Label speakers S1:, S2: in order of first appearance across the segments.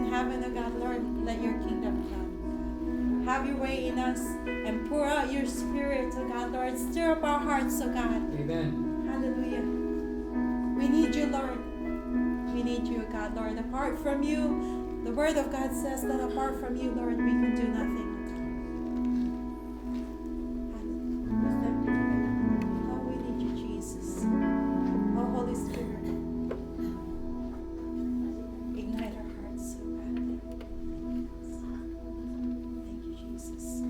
S1: in heaven, oh God, Lord, let your kingdom come. Have your way in us and pour out your spirit, oh God, Lord. Stir up our hearts, oh God.
S2: Amen.
S1: Hallelujah. We need you, Lord. We need you, oh God, Lord. Apart from you, the word of God says that apart from you, Lord, we can do nothing. Oh, we need you, Jesus. Oh, Holy Spirit. Ignite our hearts, oh God. Thank you, Jesus.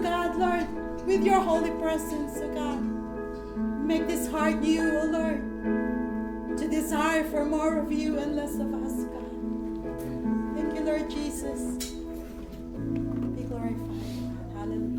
S1: oh God, Lord, with your holy presence, oh God. Make this heart new, oh Lord, to desire for more of you and less of us, God. Thank you, Lord Jesus. Be glorified, God. Hallelujah.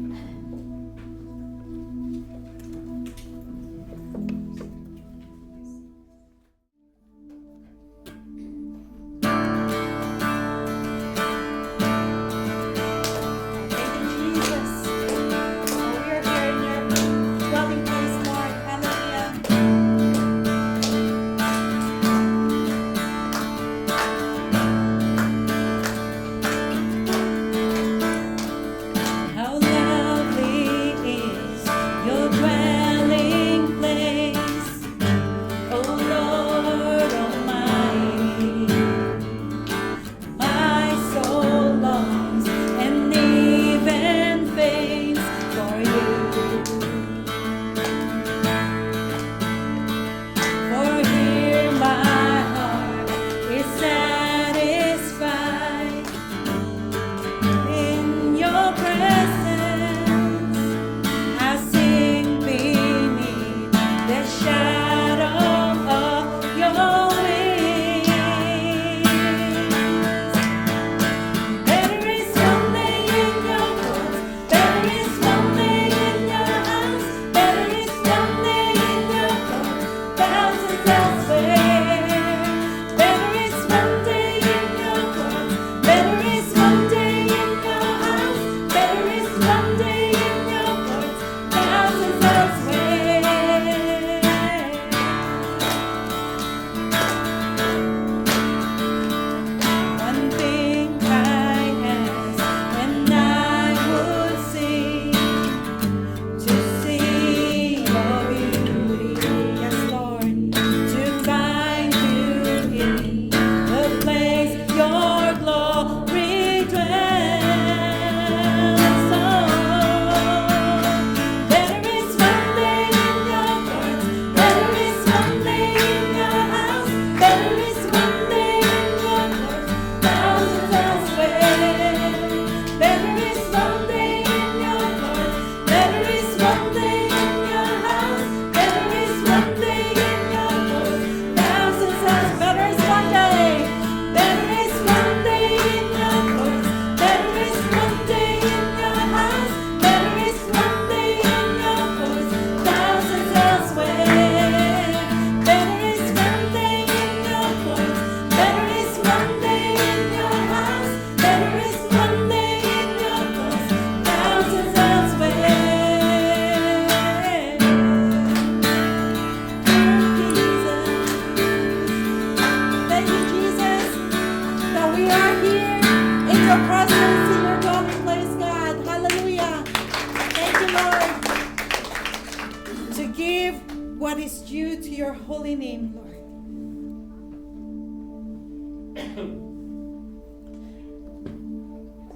S1: What is due to your holy name, Lord.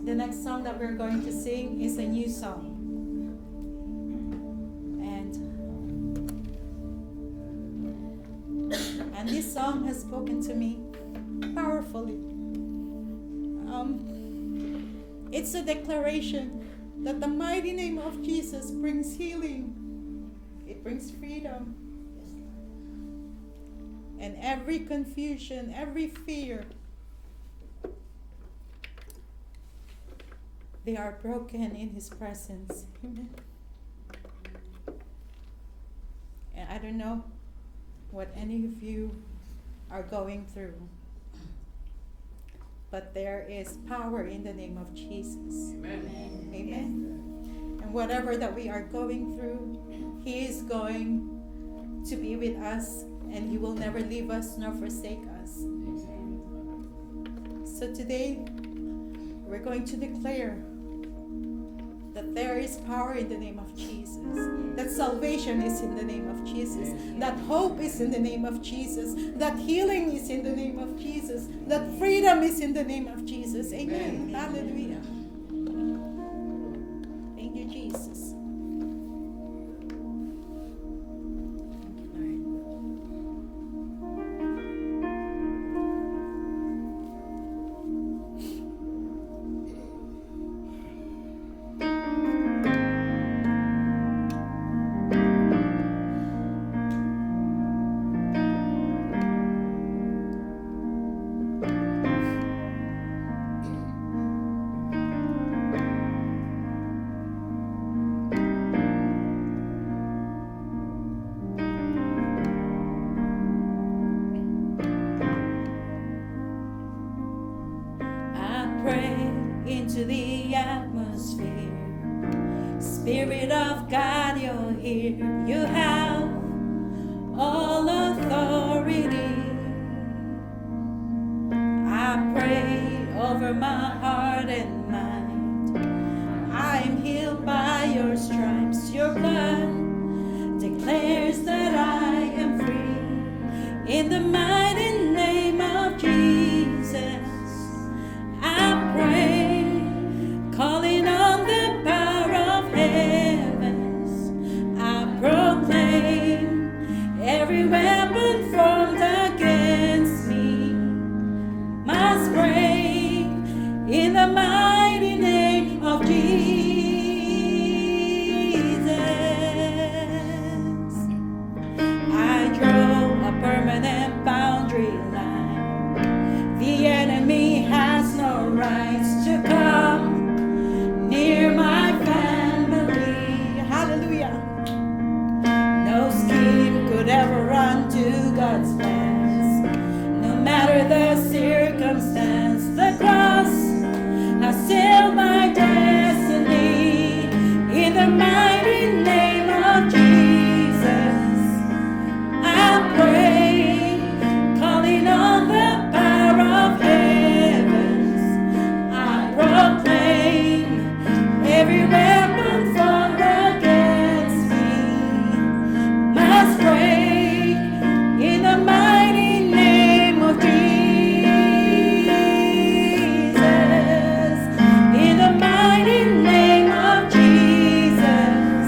S1: The next song that we're going to sing is a new song. And this song has spoken to me powerfully. It's a declaration that the mighty name of Jesus brings healing. It brings freedom. And every confusion, every fear, they are broken in His presence. Amen. And I don't know what any of you are going through, but there is power in the name of Jesus.
S2: Amen.
S1: Amen. And whatever that we are going through, He is going to be with us, and He will never leave us nor forsake us. So today, we're going to declare that there is power in the name of Jesus, that salvation is in the name of Jesus, that hope is in the name of Jesus, that healing is in the name of Jesus, that freedom is in the name of Jesus. Amen. Hallelujah. Thank you, Jesus.
S2: Thank you, Lord.
S1: pray into the atmosphere. Spirit of God, you're here. You have all authority. I pray over my heart and mind. I'm healed by your stripes. Your blood declares that I am free. In the mighty name of Jesus, I pray, calling on the power of heavens. I proclaim every weapon formed against me must break in the mighty name of Jesus. I draw a permanent boundary line. The enemy has no rights to come near my family. Hallelujah. No scheme could ever undo God's plans. No matter the circumstance, the cross has sealed my destiny. In the mighty name of Jesus, I pray, calling on the power of heavens. I proclaim every weapon formed against me must break in the mighty name of Jesus. In the mighty name of Jesus,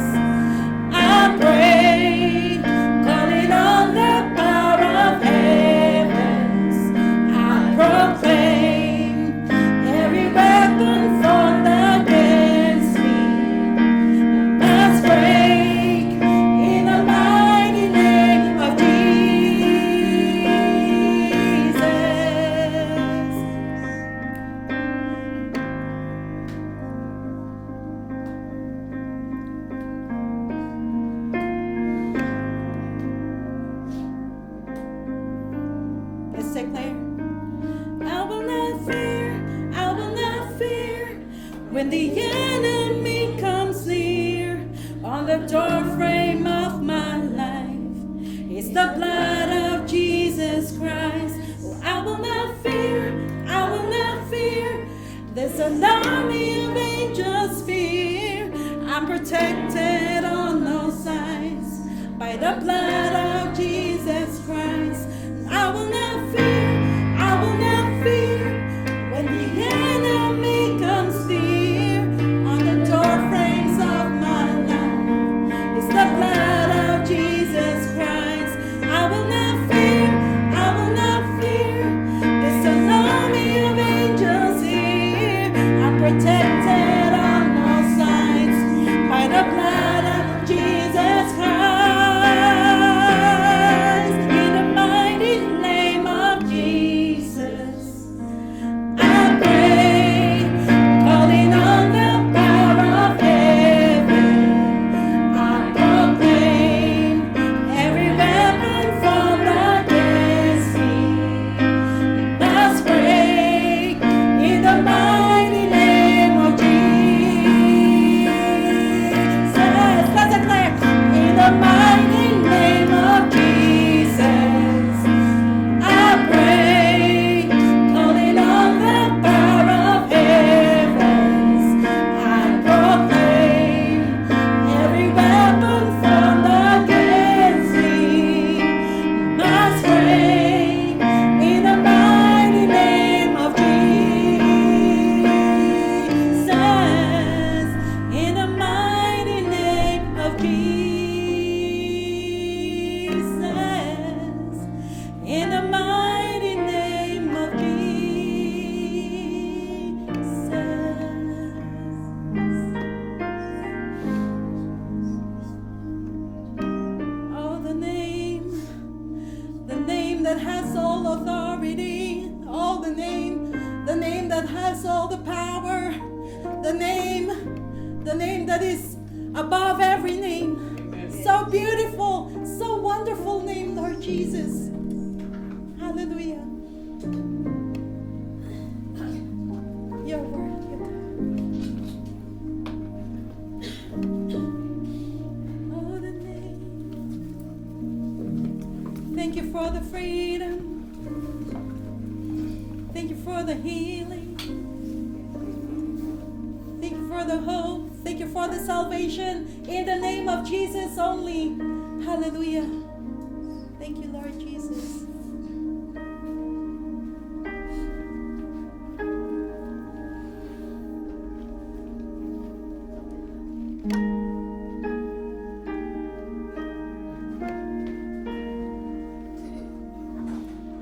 S1: I pray, calling on the power of heavens. I proclaim every weapon formed against me must break in the mighty name of Jesus. Let's declare. I will not fear, I will not fear when the enemy comes near. On the doorframe of my life is the blood of Jesus Christ. Oh, I will not fear, I will not fear. There's an army of angels fear. I'm protected on all sides by the blood of Jesus Christ. I will not fear, I will not fear when the enemy comes near. On the doorframes of my life is the blood of Jesus Christ. I will not fear, I will not fear. There's an army of angels here. I'm protected on all sides by the blood of Jesus Christ. In the mighty name of Jesus, I pray, calling on the power of heaven. I proclaim every weapon formed against me must break in the mighty name of Jesus. Let's declare, in the mighty name of Jesus, I pray, calling on the power of heavens. I proclaim every weapon formed against me must break in the mighty name of Jesus. In the mighty name of Jesus. In the mighty name of Jesus. Oh, the name that has all authority, all the name that has all the power, the name that is above every name. So beautiful, so wonderful name, Lord Jesus. Hallelujah. You're the healing. Thank you for the hope. Thank you for the salvation. In the name of Jesus only. Hallelujah. Thank you, Lord Jesus.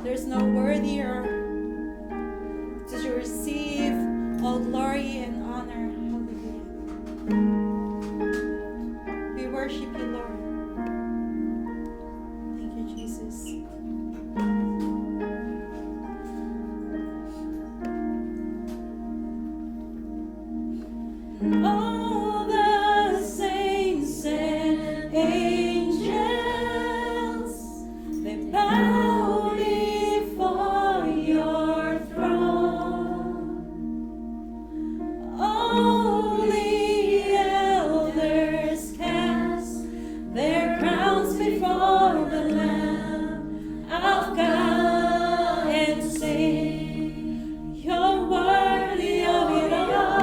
S1: There's no word here to receive all glory and honor. Hallelujah. We worship you, Lord. Thank you, Jesus. All the saints and angels, they bow before your throne. All the elders cast their crowns before the Lamb of God and sing, you're worthy of it all.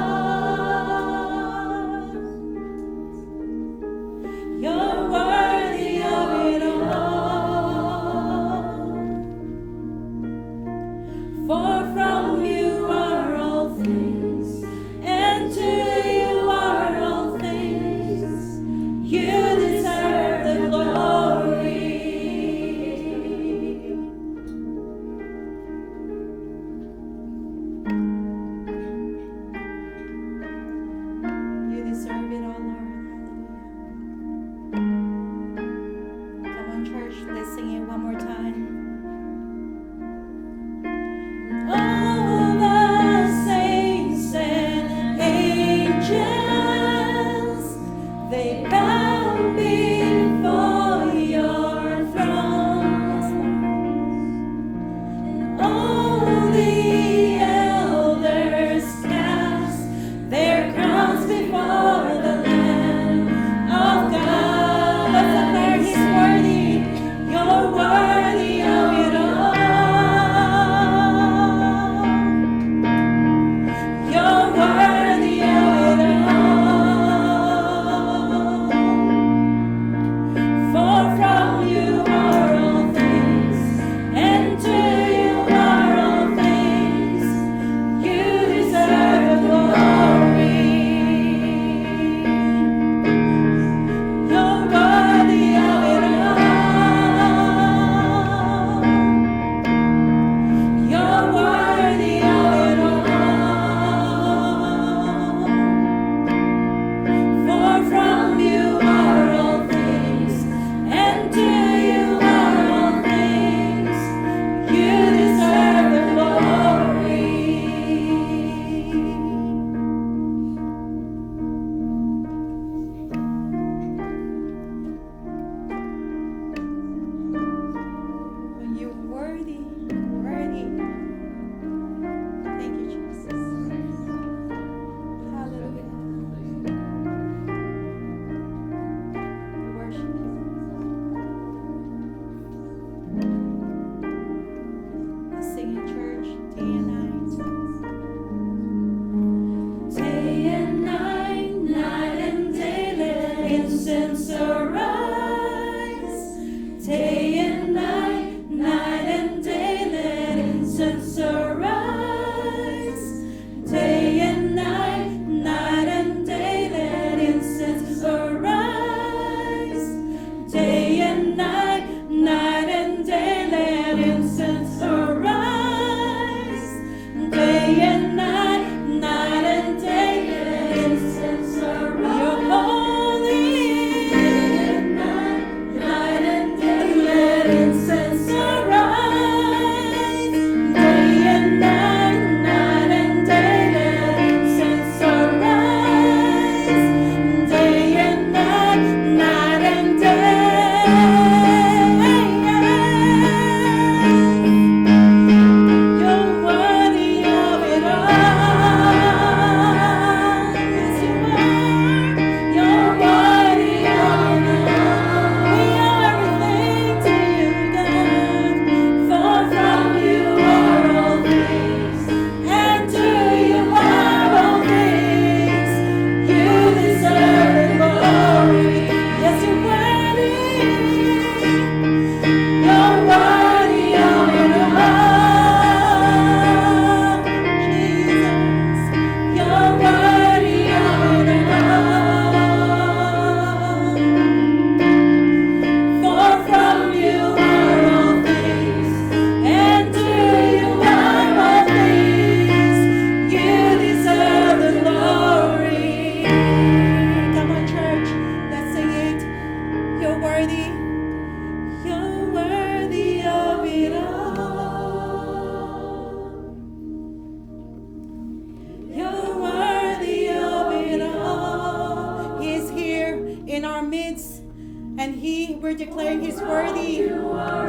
S1: we're declaring He's worthy.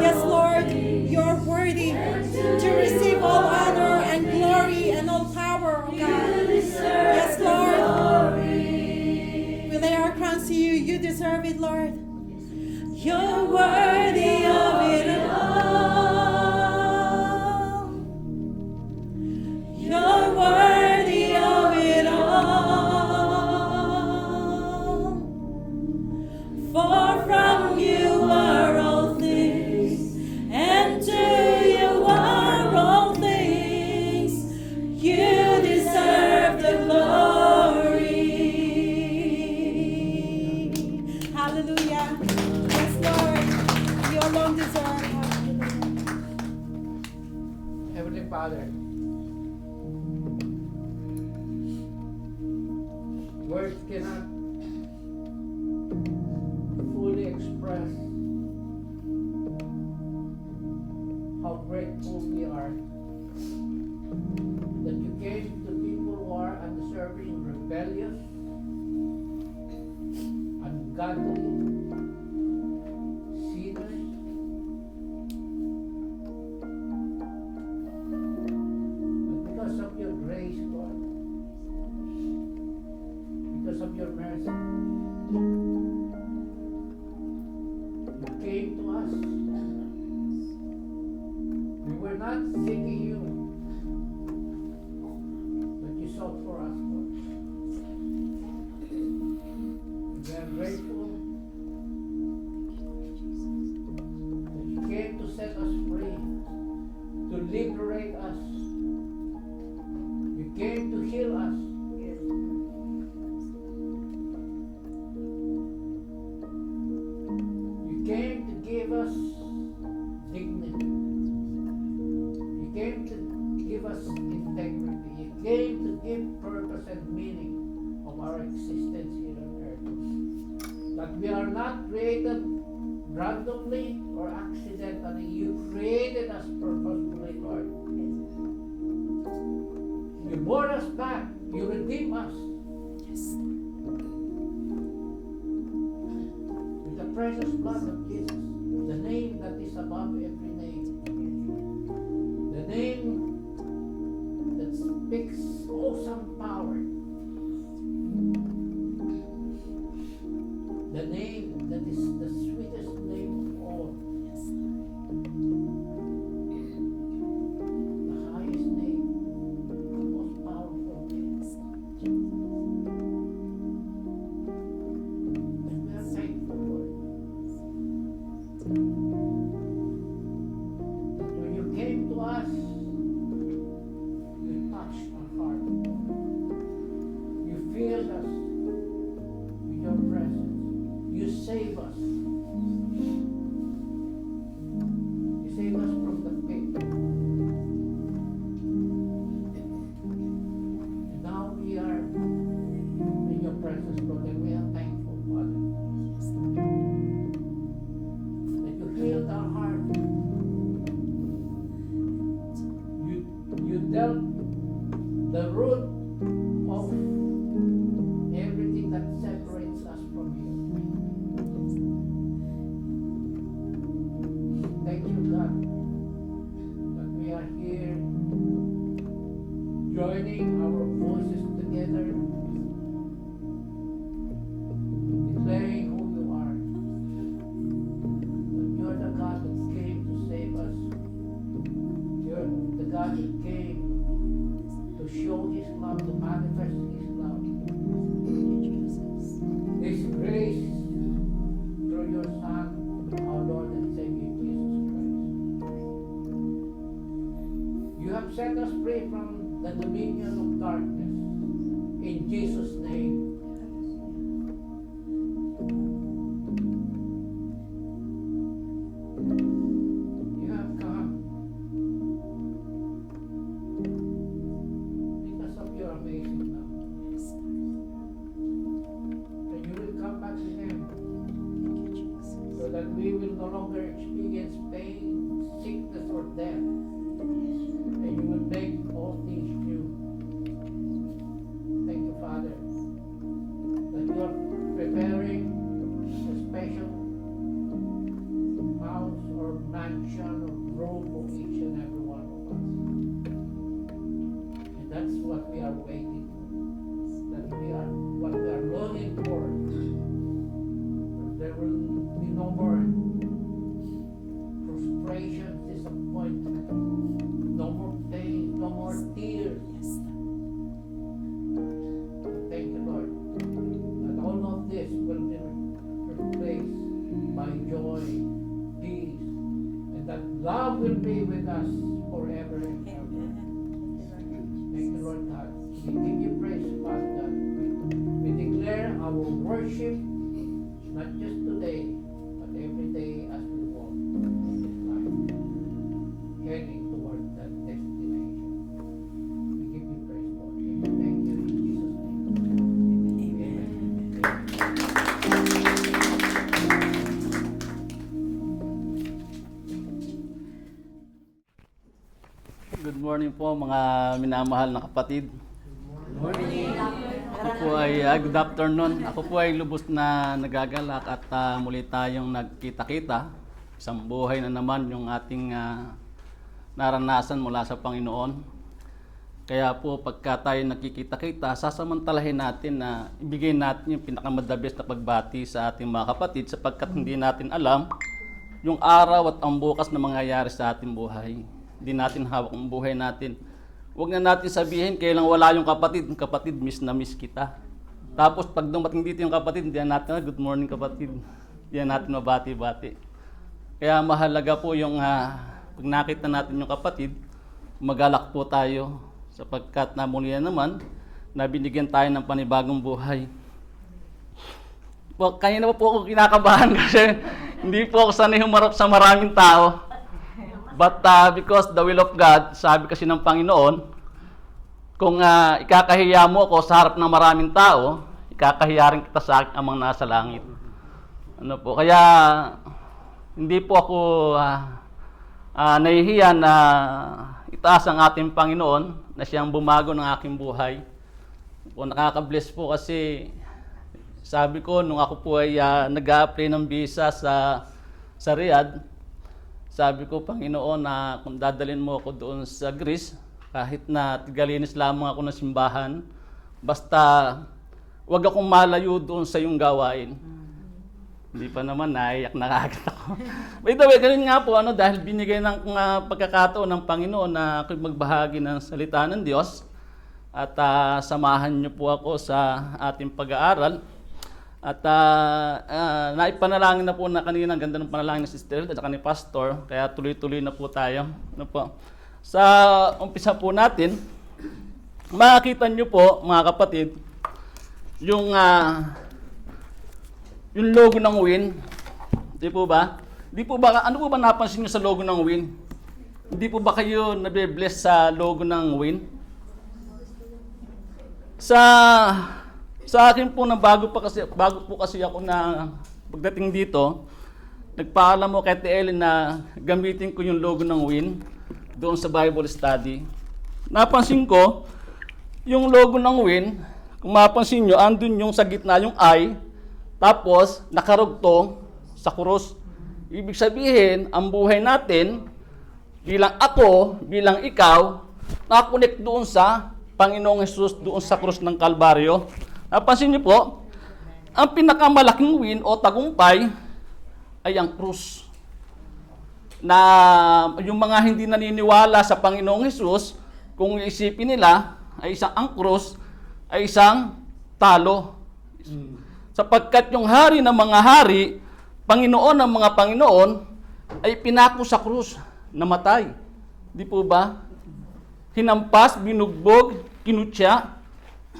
S1: Yes, Lord, you're worthy to receive all honor and glory and all power, oh God. Yes, Lord. We lay our crowns to you. You deserve it, Lord. You're worthy of it all. You're worthy of it all. For from you are all things, and to you are all things. You deserve the glory. Hallelujah. Yes, Lord. You alone deserve. Hallelujah.
S2: Heavenly Father, words cannot fully express how grateful we are that you came to people who are undeserving, rebellious, ungodly, sinners. But because of your grace, Lord, because of your mercy, you came to us. We were not seeking you, but you sought for us, Lord. We are grateful that you came to set us free, to liberate us. You came to heal us. You came to give us dignity. You came to give us integrity. You came to give purpose and meaning of our existence here on earth. That we are not created randomly or accidentally. You created us purposefully, Lord. You brought us back. You redeemed us.
S1: Yes.
S2: With the precious blood of Jesus, the name that is above every name, the name that speaks awesome power, the name that is the sweetest name of all,
S1: Yes.
S2: the highest name, the most powerful name. And we are thankful, Lord, that when you came to us, you touched our heart. You filled us with your presence. You saved us. You saved us from the pit. And now we are in your presence, Lord, and we are thankful, Father, that you healed our heart. You dealt the root of everything that separates us from you. Thank you, God, that we are here joining our voices together, declaring who you are. That you're the God that came to save us. You're the God that came to show His love, to manifest His love. His grace through your Son, our Lord and Savior Jesus Christ. You have set us free from the dominion of darkness. In Jesus' name. You have come because of your amazing love. us forever and ever.
S1: Amen.
S2: Thank you, Lord God. We give you praise, Father God. We declare our worship not just today, but every day as we walk in this life, heading toward that destination. We give you praise, Lord. Thank you in Jesus' name. Amen.
S3: Good morning po mga minamahal na kapatid. Ako po ay good afternoon. Ako po ay lubos na nagagalak at muli tayong nagkita-kita. Isang buhay na naman yung ating naranasan mula sa Panginoon. Kaya po pagka tayo nagkikita-kita, sasamantalahin natin na ibigay natin yung pinakamadabis na pagbati sa ating mga kapatid sapagkat hindi natin alam yung araw at ang bukas na mangyayari sa ating buhay. Hindi natin hawak ang buhay natin. Huwag na natin sabihin, kailang wala yung kapatid, miss na miss kita. Tapos pag dumating dito yung kapatid, hindi natin, good morning kapatid. Hindi natin mabati-bati. Kaya mahalaga po yung pag nakita natin yung kapatid, magalak po tayo sapagkat muli na naman, nabinigyan tayo ng panibagong buhay. Kanina po ako kinakabahan kasi hindi po ako sanay humarap sa maraming tao. But because the will of God, sabi kasi ng Panginoon, kung ikakahiya mo ako sa harap ng maraming tao, ikakahiya rin kita sa aking amang nasa langit. Ano po? Kaya hindi po ako nahihiya na itaas ang ating Panginoon na siyang bumago ng aking buhay. Po, nakaka-bless po kasi sabi ko nung ako po ay nag-a-apply ng visa sa Riyadh, sabi ko, Panginoon, na kung dadalhin mo ako doon sa Greece, kahit na tigalinis lamang ako ng simbahan, basta wag akong malayo doon sa iyong gawain. Hindi pa naman, naiyak na kagad ako. By the way, ganun nga po, dahil binigay ng pagkakataon ng Panginoon na ako'y magbahagi ng salita ng Diyos at samahan niyo po ako sa ating pag-aaral. At naipanalangin na po na kanina, ang ganda ng panalangin ni Sister at ni Pastor, kaya tuloy-tuloy na po tayo. Ano po? Sa umpisa po natin, makikita nyo po, mga kapatid, yung logo ng WIN. Di po ba? Ano po ba napansin nyo sa logo ng WIN? Hindi po ba kayo nabe-bless sa logo ng WIN? Sa akin po, bago po kasi ako na pagdating dito, nagpaalam mo kay Ellen na gamitin ko yung logo ng WIN doon sa Bible study. Napansin ko, yung logo ng WIN, kung mapansin nyo, andun yung sa gitna yung I, tapos nakarugtong sa krus. Ibig sabihin, ang buhay natin, bilang ako, bilang ikaw, nakakonect doon sa Panginoong Jesus, doon sa krus ng Kalbaryo. Napansin niyo po, ang pinakamalaking win o tagumpay ay ang krus. Na yung mga hindi naniniwala sa Panginoong Hesus, kung iisipin nila ay ang krus ay isang talo. Sapagkat yung hari ng mga hari, Panginoon ng mga Panginoon, ay pinako sa krus, namatay. Di po ba? Hinampas, binugbog, kinutya.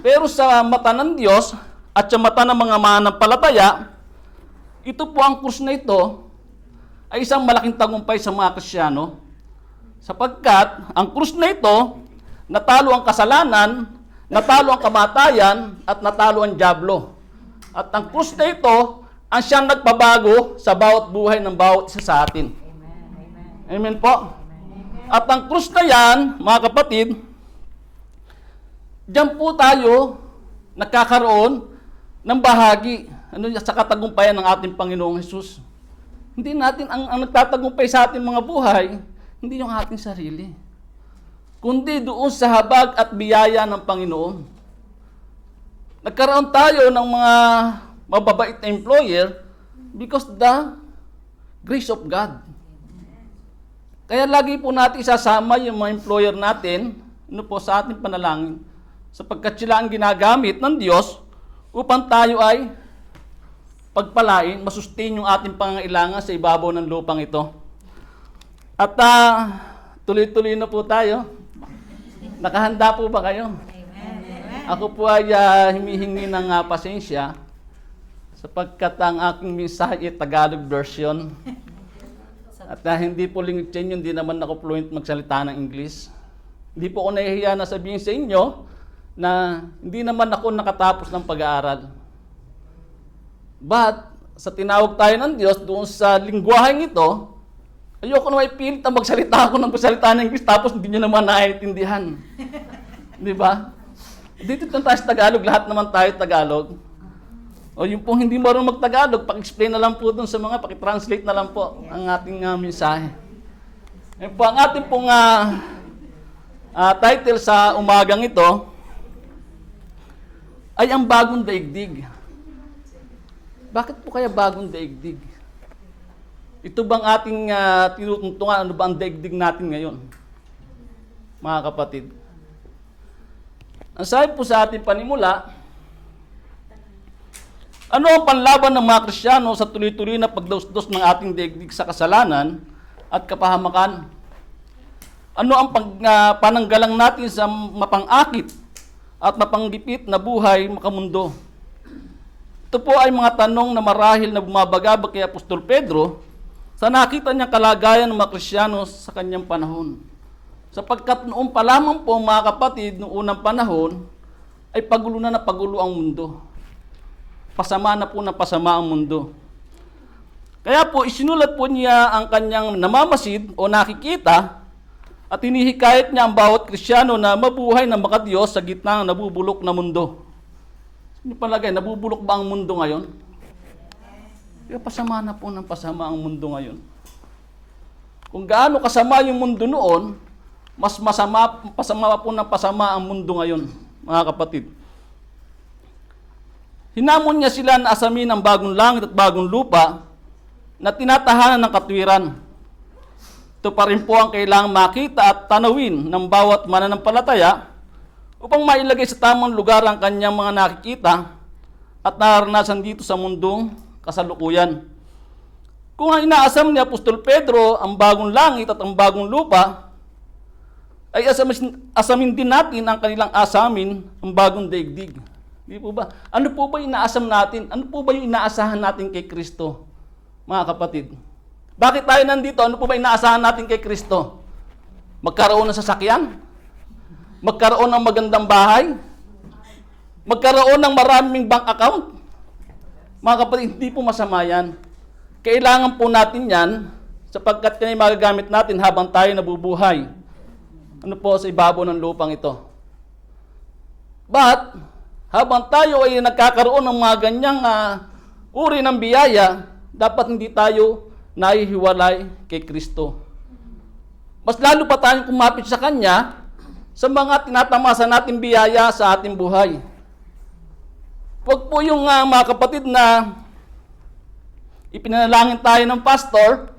S3: Pero sa mata ng Diyos at sa mata ng mga mananampalataya, ito po ang krus na ito ay isang malaking tagumpay sa mga Kristiyano. Sapagkat ang krus na ito, natalo ang kasalanan, natalo ang kamatayan, at natalo ang dyablo. At ang krus na ito, ang siyang nagpabago sa bawat buhay ng bawat isa sa atin. Amen po? At ang krus na yan, mga kapatid, diyan po tayo nagkakaroon ng bahagi sa katagumpayan ng ating Panginoong Hesus. Hindi natin, ang nagtatagumpay sa ating mga buhay, hindi yung ating sarili, kundi doon sa habag at biyaya ng Panginoon. Nagkaroon tayo ng mga mababait na employer because the grace of God. Kaya lagi po natin isasama yung mga employer natin sa ating panalangin, sapagkat sila ang ginagamit ng Diyos upang tayo ay pagpalain, masustain yung ating pangangailangan sa ibabaw ng lupang ito. At tuloy-tuloy na po tayo. Nakahanda po ba kayo?
S1: Amen.
S3: Ako po ay humihingi ng pasensya sapagkat ang aking mensahe ay Tagalog version. At hindi po lingit yun, hindi naman ako fluent magsalita ng English. Hindi po ako nahihiya na sabihin sa inyo na hindi naman ako nakatapos ng pag-aaral. But, sa tinawag tayo ng Diyos, doon sa lingwaheng ito, ayoko na maipilit na magsalita ako ng magsalita ng English tapos hindi nyo naman naiintindihan. Di ba? Dito tayo sa Tagalog, lahat naman tayo Tagalog. O yung pong hindi marunong mag-Tagalog, paki-explain na lang po doon sa mga, paki-translate na lang po ang ating mensahe. Yan po ang ating pong title sa umagang ito ay ang bagong daigdig. Bakit po kaya bagong daigdig? Ito bang ating tinutuntungan? Ano ba ang daigdig natin ngayon? Mga kapatid. Ang sabi po sa ating panimula, ano ang panlaban ng mga Kristiyano sa tuloy-tuloy na pagdausdos ng ating daigdig sa kasalanan at kapahamakan? Ano ang pananggalang natin sa mapang-akit at mapanggipit na buhay makamundo? Ito po ay mga tanong na marahil na bumabagabag kay Apostol Pedro sa nakita niyang kalagayan ng mga Kristiyano sa kanyang panahon. Sapagkat noong pa lamang po mga kapatid, noong unang panahon, ay pagulo na pagulo ang mundo. Pasama na po na pasama ang mundo. Kaya po isinulat po niya ang kanyang namamasid o nakikita at hinihikayat niya ang bawat Kristiyano na mabuhay na makadiyos sa gitna ng nabubulok na mundo. Ano palagay, nabubulok ba ang mundo ngayon? Kaya pasama na po ng pasama ang mundo ngayon. Kung gaano kasama yung mundo noon, mas pasama po ng pasama ang mundo ngayon, mga kapatid. Hinamon niya sila na asamin ang bagong langit at bagong lupa na tinatahanan ng katwiran. Ito pa rin po ang kailangang makita at tanawin ng bawat mananampalataya upang mailagay sa tamang lugar ang kanyang mga nakikita at naranasan dito sa mundong kasalukuyan. Kung ang inaasam ni Apostol Pedro ang bagong langit at ang bagong lupa, ay asamin din natin ang kanilang asamin ang bagong daigdig. Di po ba? Ano po ba inaasam natin? Ano po ba yung inaasahan natin kay Kristo, mga kapatid? Bakit tayo nandito? Ano po ba inaasahan natin kay Kristo? Magkaroon ng sasakyan? Magkaroon ng magandang bahay? Magkaroon ng maraming bank account? Mga kapatid, hindi po masama yan. Kailangan po natin yan sapagkat yan ay magagamit natin habang tayo nabubuhay. Ano po sa ibabaw ng lupang ito. But, habang tayo ay nagkakaroon ng mga ganyang uri ng biyaya, dapat hindi tayo nahihiwalay kay Kristo. Mas lalo pa tayong kumapit sa Kanya sa mga tinatamasa nating biyaya sa ating buhay. Huwag po yung mga kapatid na ipinanalangin tayo ng pastor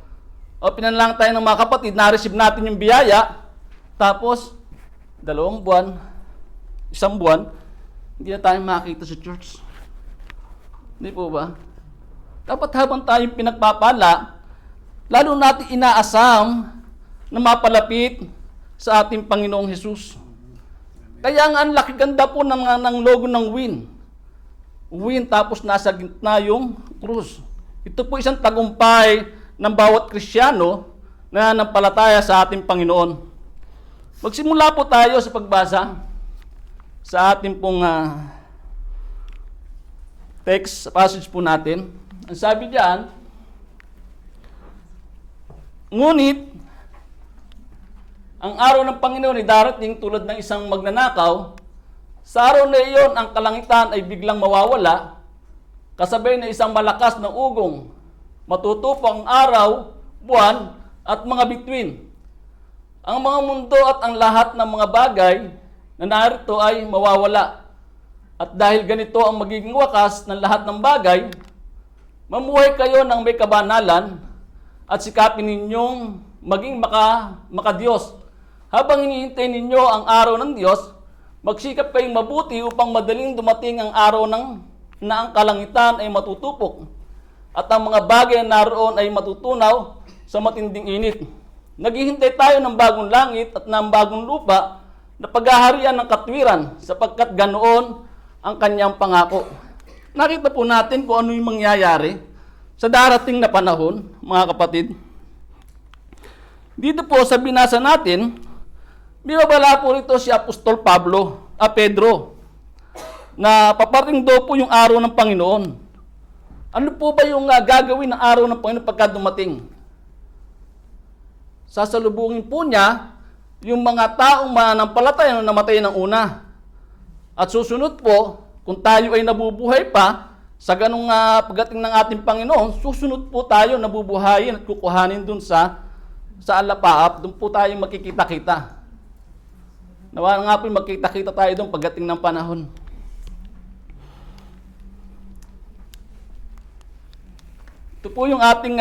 S3: o pinanalangin tayo ng mga kapatid na receive natin yung biyaya, tapos 2 buwan, 1 buwan, hindi na tayo makita sa church. Hindi po ba? Dapat habang tayong pinagpapala, lalo natin inaasam na mapalapit sa ating Panginoong Hesus. Kaya nga ang laki ganda po ng logo ng WIN. WIN tapos nasa gitna yung krus. Ito po isang tagumpay ng bawat Kristiyano na nanampalataya sa ating Panginoon. Magsimula po tayo sa pagbasa sa ating pong text, passage po natin. Ang sabi diyan, ngunit, ang araw ng Panginoon ay darating tulad ng isang magnanakaw. Sa araw na iyon, ang kalangitan ay biglang mawawala, kasabay na isang malakas na ugong, matutupang araw, buwan, at mga bituin. Ang mga mundo at ang lahat ng mga bagay na narito ay mawawala. At dahil ganito ang magiging wakas ng lahat ng bagay, mamuhay kayo ng may kabanalan at sikapin ninyong maging makadiyos. Habang hinihintay ninyo ang araw ng Diyos, magsikap kayong mabuti upang madaling dumating ang araw na ang kalangitan ay matutupok at ang mga bagay na naroon ay matutunaw sa matinding init. Naghihintay tayo ng bagong langit at ng bagong lupa na paghaharian ng katwiran sapagkat ganoon ang kanyang pangako. Nakita po natin kung ano yung mangyayari sa darating na panahon, mga kapatid. Dito po sa binasa natin, binabala po rito si Apostol Pedro, na paparating daw po yung araw ng Panginoon. Ano po ba yung gagawin ng araw ng Panginoon pagka dumating? Sasalubungin po niya yung mga taong mananampalataya na namatay ng una. At susunod po, kung tayo ay nabubuhay pa, sa ganung pagdating ng ating Panginoon, susunod po tayo nabubuhayin at kukuhanin dun sa alapaap, dun po tayo makikita-kita. Nawa nga po magkita-kita tayo dun pagdating ng panahon. Ito po yung ating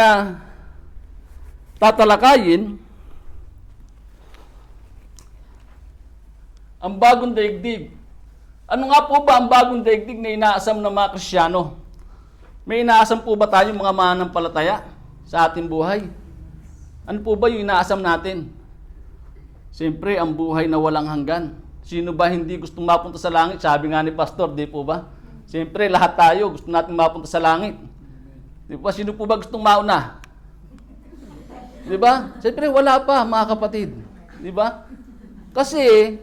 S3: tatalakayin. Ang bagong daigdig. Ano nga po ba ang bagong daigdig na inaasam ng mga Kristiyano? May inaasam po ba tayong mga mananampalataya sa ating buhay? Ano po ba yung inaasam natin? Siyempre, ang buhay na walang hanggan. Sino ba hindi gustong mapunta sa langit? Sabi nga ni Pastor, di po ba? Siyempre, lahat tayo gusto natin mapunta sa langit. Di ba? Sino po ba gustong mauna? Di ba? Siyempre, wala pa, mga kapatid. Di ba? Kasi,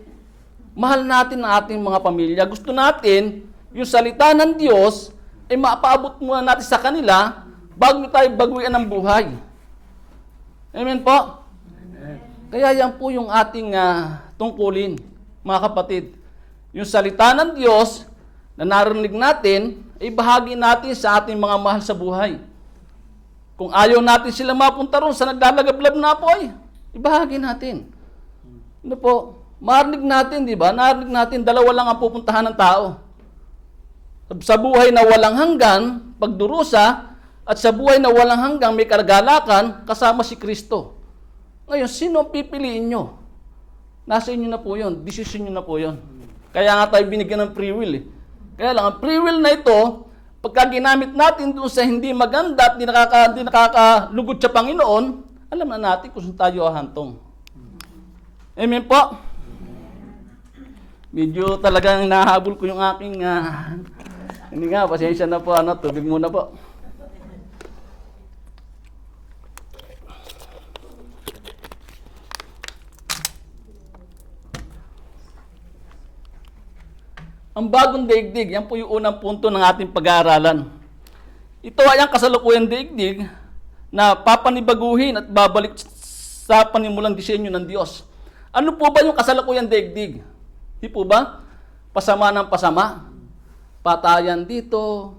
S3: mahal natin ang ating mga pamilya. Gusto natin, yung salita ng Diyos, ay mapaabot muna natin sa kanila bago tayo baguhin ang buhay. Amen po? Amen. Kaya yan po yung ating tungkulin, mga kapatid. Yung salita ng Diyos na narinig natin, ay bahagi natin sa ating mga mahal sa buhay. Kung ayaw natin sila mapunta ron sa naglalagablab na apoy, ibahagi natin. Ano po? Marinig natin, di ba? Narinig natin, dalawa lang ang pupuntahan ng tao. Sa buhay na walang hanggan, pagdurusa, at sa buhay na walang hanggang may karagalakan, kasama si Kristo. Ngayon, sino ang pipiliin nyo? Nasa inyo na po yun. Decision nyo na po yun. Kaya nga tayo binigyan ng free will. Kaya lang, ang free will na ito, pagka ginamit natin doon sa hindi maganda at hindi nakakalugod sa Panginoon, alam na natin kung saan tayo ahantong. Amen po? Medyo talagang nahabol ko yung aking, hindi nga, pasensya na po, tubig muna po. Ang bagong daigdig, yan po yung unang punto ng ating pag-aaralan. Ito ay ang kasalukuyang daigdig na papanibaguhin at babalik sa panimulang disenyo ng Diyos. Ano po ba yung kasalukuyang daigdig? Di po ba? Pasama ng pasama. Patayan dito.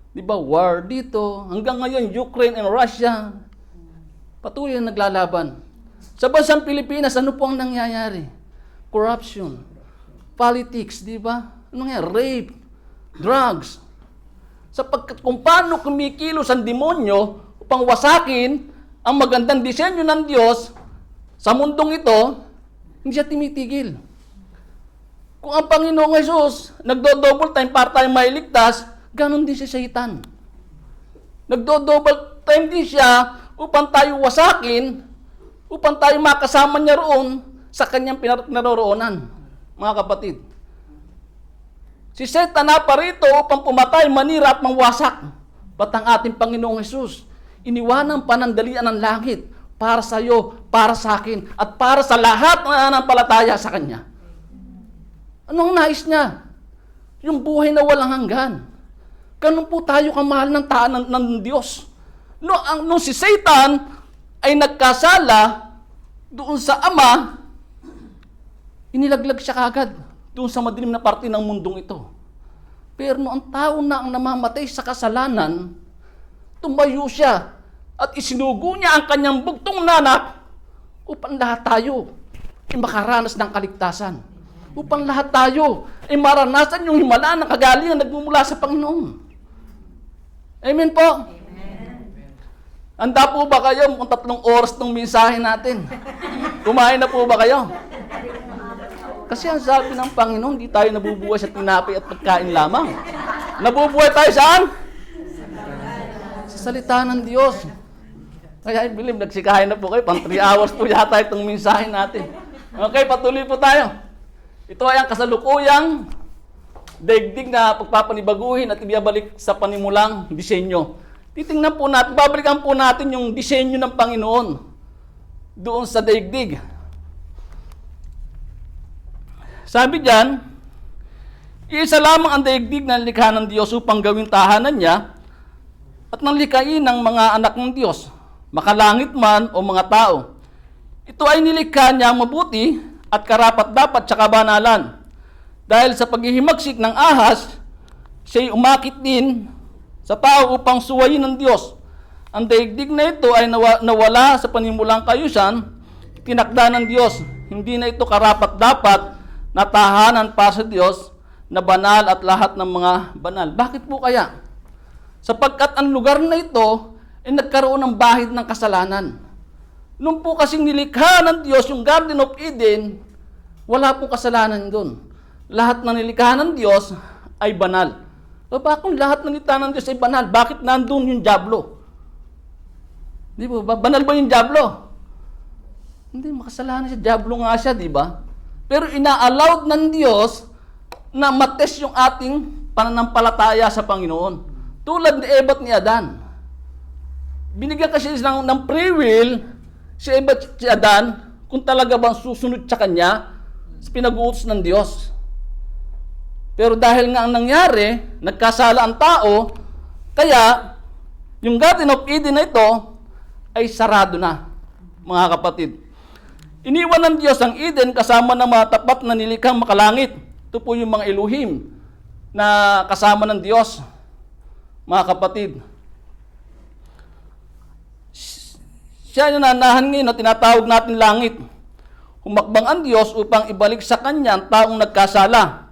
S3: Di ba? War dito. Hanggang ngayon, Ukraine and Russia. Patuloy na naglalaban. Sa bansang Pilipinas, ano po ang nangyayari? Corruption. Politics, di ba? Ano nga? Rape. Drugs. Sapagkat kung paano kumikilos ang demonyo upang wasakin ang magandang disenyo ng Diyos sa mundong ito, hindi siya timitigil. Kung ang Panginoong Jesus nagdo-double time para tayo mailigtas, ganon din si Satan. Nagdo-double time din siya upang tayo wasakin, upang tayo makasama niya roon sa kanyang pinaroroonan. Mga kapatid, si Satan na parito upang pumatay, manira at mangwasak. Ba't ang ating Panginoong Jesus iniwanang panandalian ng langit para sa iyo, para sa akin, at para sa lahat na nanampalataya sa Kanya. Anong nais niya? Yung buhay na walang hanggan. Ganun po tayo kamahal ng taan ng Diyos. Nung si Satan ay nagkasala doon sa Ama, inilaglag siya kagad doon sa madilim na parte ng mundong ito. Pero noong tao na ang namamatay sa kasalanan, tumayo siya at isinugo niya ang kanyang bugtong nanak upang lahat tayo ay makaranas ng kaligtasan. Upang lahat tayo ay maranasan yung himala ng kagalingan nagmumula sa Panginoon. Amen po? Amen. Handa po ba kayo kung 3 oras ng mensahe natin? Kumain na po ba kayo? Kasi ang sabi ng Panginoon, di tayo nabubuhay sa tinapay at pagkain lamang. Nabubuhay tayo saan? Sa salita ng Diyos. Kaya I believe, nagsikahin na po kayo. Pang 3 hours po yata itong mensahe natin. Okay, patuloy po tayo. Ito ay ang kasalukuyang daigdig na pagpapanibaguhin at ibabalik sa panimulang disenyo. Titingnan po natin, babalikan po natin yung disenyo ng Panginoon doon sa daigdig. Sabi diyan, iisa lamang ang daigdig na nilikha ng Diyos upang gawing tahanan niya at nang likhain ng mga anak ng Diyos, makalangit man o mga tao. Ito ay nilikha niya mabuti at karapat-dapat sa kabanalan. Dahil sa paghihimagsik ng ahas, siya'y umakit din sa tao upang suwayin ng Diyos. Ang daigdig na ito ay nawala sa panimulang kayusan, tinakda ng Diyos. Hindi na ito karapat-dapat na tahanan para sa Diyos na banal at lahat ng mga banal. Bakit po kaya? Sapagkat ang lugar na ito ay nagkaroon ng bahid ng kasalanan. Nung po kasing nilikha ng Diyos yung Garden of Eden, wala pong kasalanan doon. Lahat ng nilikha ng Diyos ay banal. So, kung lahat ng nilikha ng Diyos ay banal, bakit nandun yung dyablo? Di ba? Banal ba yung dyablo? Hindi, makasalanan siya. Dyablo nga siya, di ba? Pero ina-allowed ng Diyos na matest yung ating pananampalataya sa Panginoon. Tulad ni Eva at ni Adan. Binigyan kasi ng free will si Eva at si Adan kung talaga bang susunod sa kanya sa pinag-uutos ng Diyos. Pero dahil nga ang nangyari, nagkasala ang tao, kaya yung Garden of Eden na ito ay sarado na, mga kapatid. Iniwan ng Diyos ang Eden kasama ng mga tapat na nilikhang makalangit. Ito po yung mga Elohim na kasama ng Diyos, mga kapatid. Siya yung nanahan ngayon na tinatawag natin langit. Humakbang ang Diyos upang ibalik sa Kanya ang taong nagkasala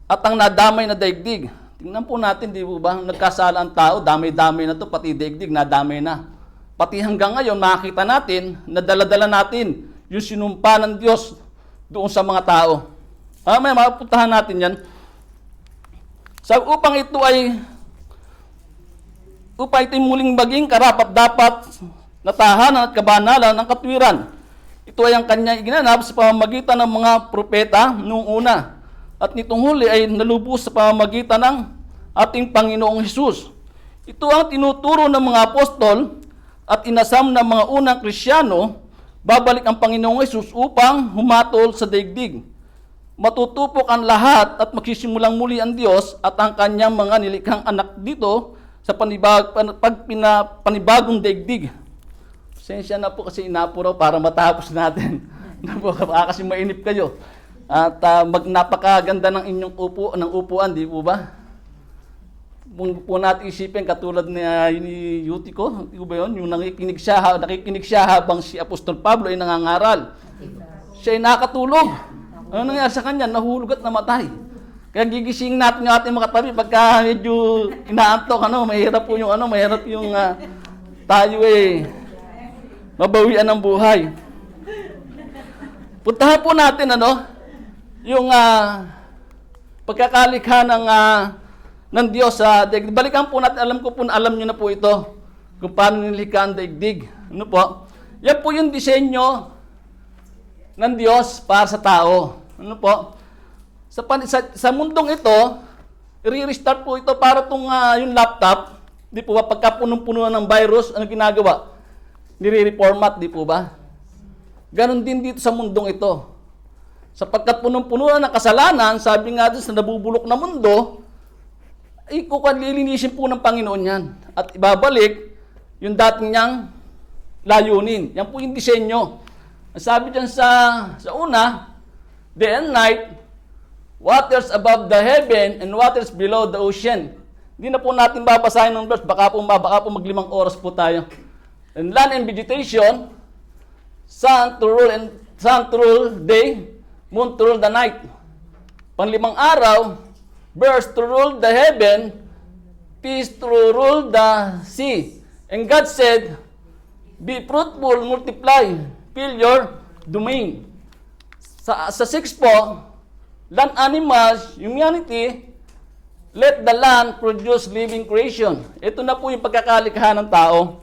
S3: at ang nadamay na daigdig. Tingnan po natin, di ba? Nagkasala ang tao, damay-damay na to, pati daigdig, nadamay na. Pati hanggang ngayon, makikita natin, nadala-dala natin yung sinumpa ng Diyos doon sa mga tao. May mapuntahan natin yan. Upang ito ay muling maging karapat-dapat na tahanan at kabanalan ng katwiran. Ito ay ang kanya iginanap sa pamamagitan ng mga propeta noong una. At nitong huli ay nalubos sa pamamagitan ng ating Panginoong Hesus. Ito ang tinuturo ng mga apostol at inasam ng mga unang Kristyano. Babalik ang Panginoong Hesus upang humatol sa daigdig. Matutupok ang lahat at magsisimulang muli ang Diyos at ang kanyang mga nilikhang anak dito sa panibagong daigdig. Pasensya na po kasi inapuraw para matapos natin. Baka kasi mainip kayo. At napakaganda ng inyong upuan, di po ba? Kung po natin isipin katulad ni Eutico, di ba yun? Yung nakikinig siya habang si Apostol Pablo ay nangangaral. Siya ay nakatulog. Ano nangyari sa kanya? Nahulog at namatay. Kaya gigising natin yung ating mga katabi pagka medyo inaantok, mahirap yung tayo mabawian ng buhay. Puntahan po natin yung pagkakalikha ng Diyos sa daigdig. Balikan po natin, alam niyo na po ito kung paano nilikha ang daigdig. Ano po? Yan po yung disenyo ng Diyos para sa tao. Ano po? Sa mundong ito, i-restart po ito para yung laptop, di po ba, pagka punong-puno ng virus, ano ginagawa? Nire-reformat, di po ba? Ganon din dito sa mundong ito. Sapagkat punong-puno ng kasalanan, sabi nga doon sa nabubulok na mundo, lilinisin po ng Panginoon yan. At ibabalik yung dating niyang layunin. Yan po yung disenyo. Sabi dyan sa una, day and night, waters above the heaven and waters below the ocean. Hindi na po natin babasahin ng verse, baka po mag5 oras po tayo. And land and vegetation, sun to rule day, moon to rule the night. Pang-5 araw, birds to rule the heaven, fish to rule the sea. And God said, be fruitful, multiply, fill your domain. Sa 6 po, land animals, humanity, let the land produce living creation. Ito na po yung pagkakalikha ng tao.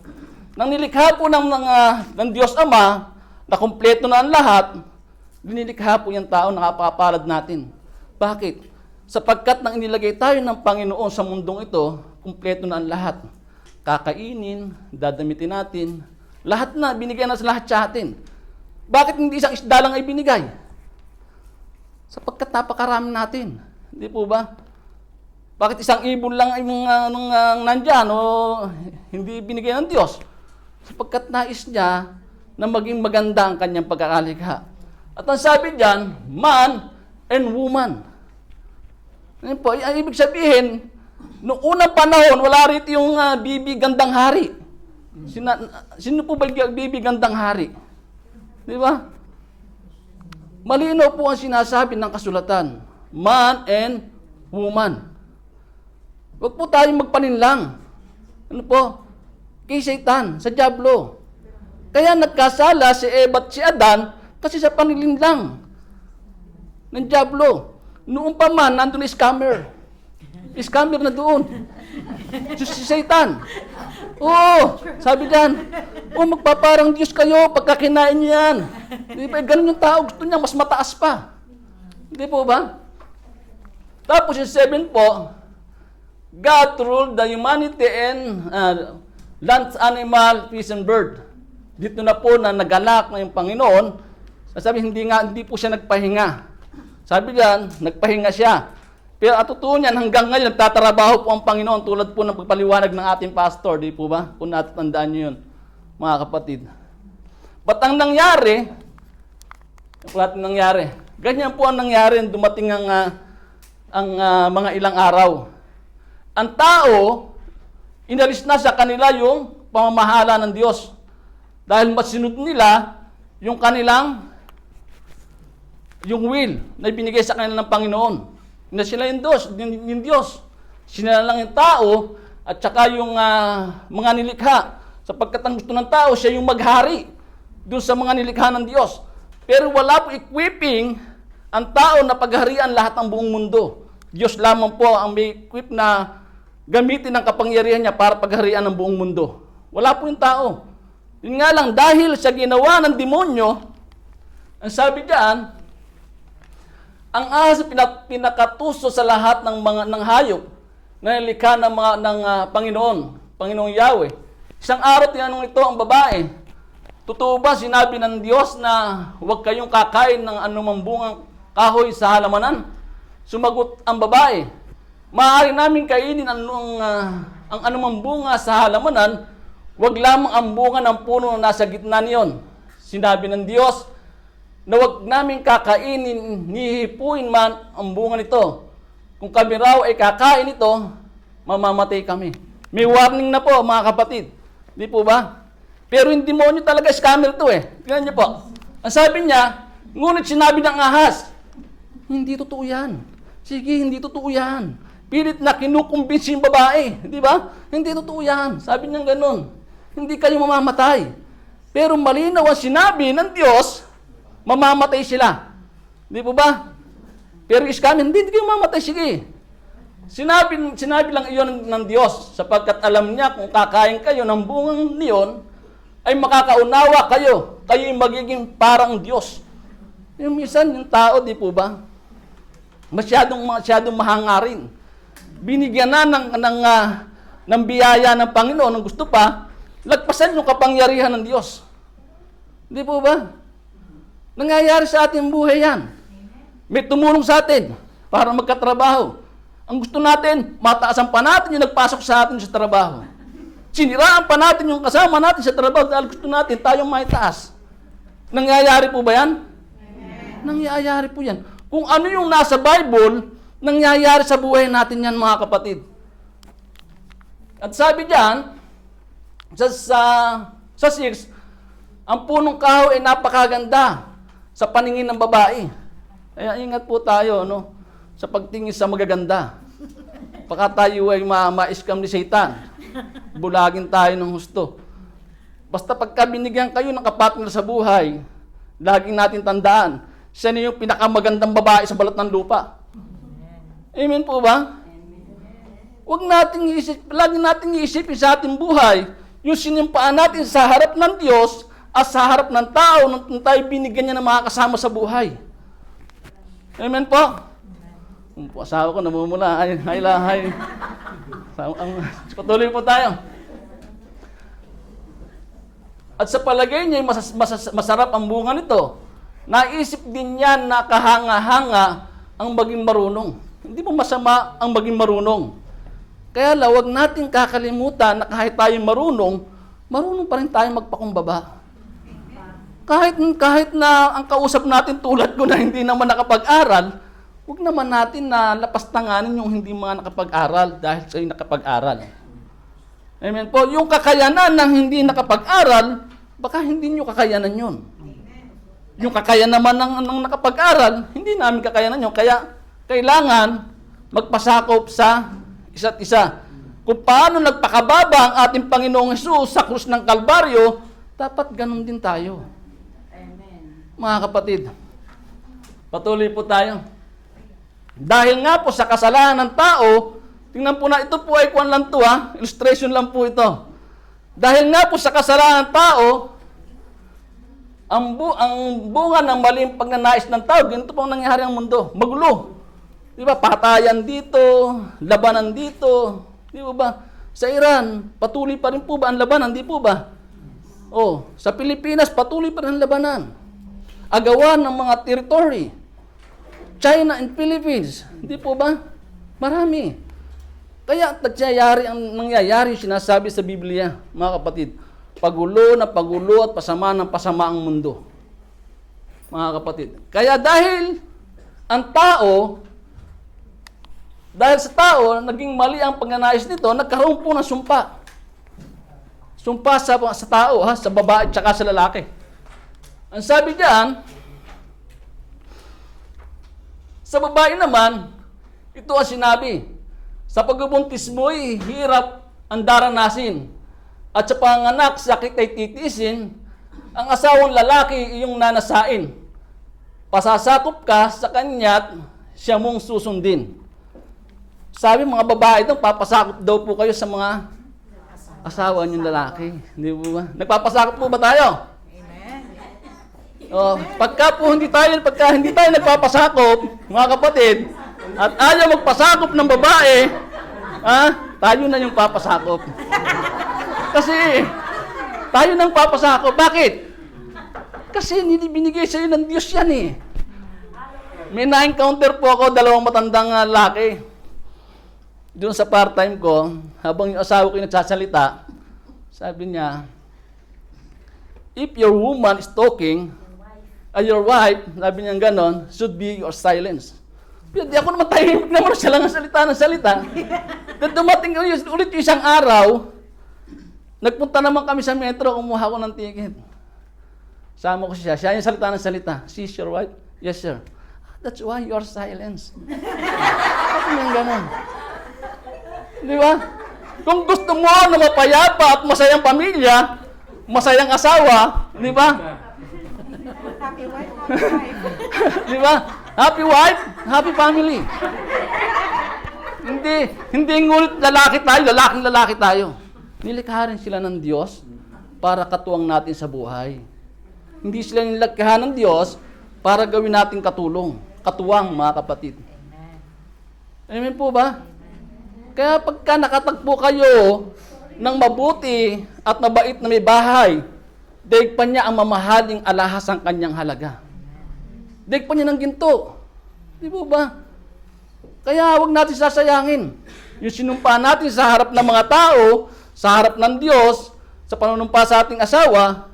S3: Nang nilikha po ng Diyos Ama, na kumpleto na ang lahat, dinilikha po yung tao na kapapalad natin. Bakit? Sapagkat nang inilagay tayo ng Panginoon sa mundong ito, kumpleto na ang lahat. Kakainin, dadamitin natin, lahat na, binigay na sa lahat sa atin. Bakit hindi isang isda lang ay binigay? Sapagkat napakarami natin. Hindi po ba? Bakit isang ibon lang ay nandyan o hindi binigay ng Diyos? Sapagkat nais niya na maging maganda ang kanyang pagkakalikha. At ang sabi diyan, man and woman. Ano po, ang ibig sabihin, noong unang panahon, wala rito yung bibi gandang hari. Sino po ba yung bibi gandang hari? Di ba? Malinaw po ang sinasabi ng kasulatan, man and woman. Huwag po tayong magpaninlang. Ano po? Kay Satan, sa Diablo. Kaya nagkasala si Eva at si Adan kasi sa panilinlang ng Diablo. Noong pa man, nandun na scammer. Scammer na doon. Si Satan. Oo, sabi diyan, magpaparang Diyos kayo pagka kinain niyo yan. Di ba? Ganun yung tao, gusto niya mas mataas pa. Hindi po ba? Tapos yung 7 po, God ruled the humanity and land, animal, fish, and bird. Dito na po na nagalak na yung Panginoon. Sabi, hindi po siya nagpahinga. Sabi diyan, nagpahinga siya. Pero at totoo niyan, hanggang ngayon, nagtatrabaho po ang Panginoon tulad po ng pagpaliwanag ng ating pastor. Di po ba? Kung natatandaan niyo yun, mga kapatid. Ba't ang nangyari? Ganyan po ang nangyari, dumating ang mga ilang araw. Ang tao, inalis na sa kanila yung pamamahala ng Diyos. Dahil masinod nila yung kanilang will na ibinigay sa kanila ng Panginoon. Na sila yung Diyos. Sila lang yung tao at saka yung mga nilikha. Sapagkat ang gusto ng tao, siya yung maghari doon sa mga nilikha ng Diyos. Pero wala po equipping ang tao na pagharian lahat ng buong mundo. Diyos lamang po ang may equip na gamitin ang kapangyarihan niya para pagharian ng buong mundo. Wala po yung tao. Yun nga lang, dahil sa ginawa ng demonyo, ang sabi diyan, ang ahas pinakatuso sa lahat ng hayop na nilikha ng Panginoong Yahweh. Isang araw tinanong ito ang babae, totoo ba sinabi ng Diyos na huwag kayong kakain ng anumang bungang kahoy sa halamanan? Sumagot ang babae, maaari namin kainin ang anumang bunga sa halamanan, huwag lamang ang bunga ng puno na nasa gitna niyon. Sinabi ng Diyos na huwag namin kakainin, nihipuin man ang bunga nito. Kung kami raw ay kakain ito, mamamatay kami. May warning na po, mga kapatid. Di po ba? Pero yung demonyo talaga scammer to eh. Tingnan niyo po. Ang sabi niya, ngunit sinabi ng ahas, hindi totoo yan. Sige, hindi totoo yan. Pilit na kinukumbinsi yung babae. Di ba? Hindi totoo yan. Sabi niya ganun. Hindi kayo mamamatay. Pero malinaw ang sinabi ng Diyos, mamamatay sila. Di po ba? Pero scammer, hindi kayo mamamatay. Sige. Sinabi lang iyon ng Diyos sapagkat alam niya kung kakain kayo ng bungang niyon, ay makakaunawa kayo. Kayo yung magiging parang Diyos. Yung minsan, yung tao, di po ba? Masyadong mahangarin. Binigyan na ng biyaya ng Panginoon, ng gusto pa, lagpasan yung kapangyarihan ng Diyos. Di po ba? Nangyayari sa ating buhay yan. May tumulong sa atin para magkatrabaho. Ang gusto natin, mataasan pa natin yung nagpasok sa atin sa trabaho. Siniraan pa natin yung kasama natin sa trabaho dahil gusto natin tayong maitaas. Nangyayari po ba yan? Amen. Nangyayari po yan. Kung ano yung nasa Bible, nangyayari sa buhay natin yan, mga kapatid. At sabi diyan, sa 6, ang punong kahoy ay napakaganda sa paningin ng babae. Kaya ingat po tayo, no? Sa pagtingin sa magaganda. Baka tayo ay ma-scam ni Satan. Bulagin tayo ng husto. Basta pagka binigyan kayo ng kapatner sa buhay, laging natin tandaan, siya na yung pinakamagandang babae sa balat ng lupa. Amen po ba? Huwag nating lagi nating iisipin sa ating buhay, yung sinimpaan natin sa harap ng Diyos at sa harap ng tao nung tayo binigyan niya ng mga kasama sa buhay. Amen po? Ang asawa ko namumula. Ay, lahay. Patuloy po tayo. At sa palagay niya, masarap ang bunga nito. Naisip din niya na kahanga-hanga ang maging marunong. Hindi mo masama ang maging marunong. Kaya huwag natin kakalimutan na kahit tayo marunong pa rin tayo magpakumbaba. Kahit na ang kausap natin tulad ko na hindi naman nakapag-aral, huwag naman natin na lapastanganin yung hindi mga nakapag-aral dahil sa'yo nakapag-aral. Amen po. Yung kakayanan ng hindi nakapag-aral, baka hindi nyo kakayanan yun. Yung kakayanan naman ng nakapag-aral, hindi namin kakayanan yun. Kaya kailangan magpasakop sa isa't isa. Kung paano nagpakababa ang ating Panginoong Hesus sa krus ng Kalbaryo, dapat ganun din tayo. Mga kapatid, patuloy po tayo. Dahil nga po sa kasalanan ng tao, tingnan po na, ito po ay kuwan lang to illustration lang po ito. Dahil nga po sa kasalanan ng tao, ang bunga ng maling pagnanais ng tao, ganito po ang nangyari ang mundo. Magulo. Di ba? Patayan dito, labanan dito. Di ba? Sa Iran, patuloy pa rin po ba ang labanan? Di po ba? Sa Pilipinas, patuloy pa rin ang labanan. Agawan ng mga territory. China and Philippines. Hindi po ba? Marami. Kaya nangyayari sinasabi sa Biblia, mga kapatid, pagulo na pagulo at pasama ng pasama ang mundo. Mga kapatid. Kaya dahil sa tao, naging mali ang pagnanais nito, nagkaroon po ng sumpa. Sumpa sa tao, sa babae at sa lalaki. Ang sabi diyan, sa babae naman, ito ang sinabi, sa pagbubuntis mo'y hirap ang daranasin, at sa panganak sakit ay titisin, ang asawang lalaki iyong nanasain. Pasasakop ka sa kanya't siya mong susundin. Sabi mga babae ito, papasakop daw po kayo sa mga asawa niyong lalaki. Hindi po ba? Nagpapasakop po ba tayo? Pagka hindi tayo nagpapasakop, mga kapatid, at ayaw magpasakop ng babae, tayo na yung papasakop. Kasi, tayo nang papasakop. Bakit? Kasi binigay sa'yo ng Diyos yan eh. May na-encounter po ako, 2 matandang lalaki. Doon sa part-time ko, habang yung asawa ko yung nagsasalita, sabi niya, if your woman is talking, your wife, sabi niya ganon, should be your silence. Di ako naman tahimik naman, siya lang ang salita ng salita. Then dumating ulit yung isang araw, nagpunta naman kami sa metro, kumuha ko ng ticket. Sama ko siya yung salita ng salita. She's your wife? Yes, sir. That's why you are silence. Sabi niya ganon. Di ba? Kung gusto mo na mapayapa at masayang pamilya, masayang asawa, di ba?
S1: Happy wife, happy life.
S3: Di ba? Happy wife, happy family. Hindi ngulit lalaki tayo. Nilikha rin sila ng Diyos para katuwang natin sa buhay. Hindi sila nilikha ng Diyos para gawin natin katuwang mga kapatid. Amen po ba? Kaya pagka nakatagpo kayo ng mabuti at mabait na may bahay, daig pa niya ang mamahaling alahas ang kanyang halaga. Daig pa niya ng ginto. Di po ba? Kaya huwag natin sasayangin. Yung sinumpa natin sa harap ng mga tao, sa harap ng Diyos, sa panunumpa sa ating asawa,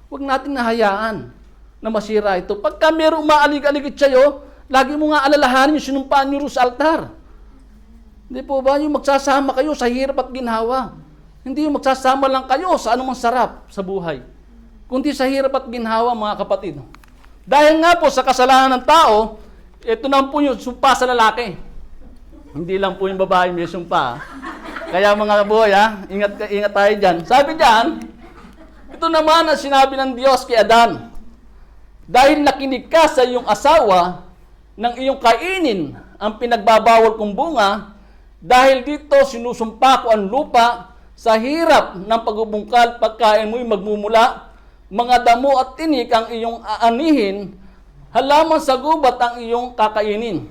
S3: huwag natin nahayaan na masira ito. Pagka mayroong maalig-aligit sa'yo, lagi mo nga alalahanin yung sinumpaan nyo sa altar. Di po ba? Yung magsasama kayo sa hirap at ginhawa. Hindi yung magsasama lang kayo sa anumang sarap sa buhay. Kundi sa hirap at ginhawa, mga kapatid. Dahil nga po sa kasalanan ng tao, ito na po yung sumpa sa lalaki. Hindi lang po yung babae may sumpa. Kaya mga boy, ingat tayo dyan. Sabi dyan, ito naman ang sinabi ng Diyos kay Adan. Dahil nakinig ka sa iyong asawa, nang iyong kainin ang pinagbabawal kong bunga, dahil dito sinusumpa ko ang lupa Sa hirap ng pagbubungkal, pagkain mo'y magmumula, mga damo at tinik ang iyong aanihin, halaman sa gubat ang iyong kakainin.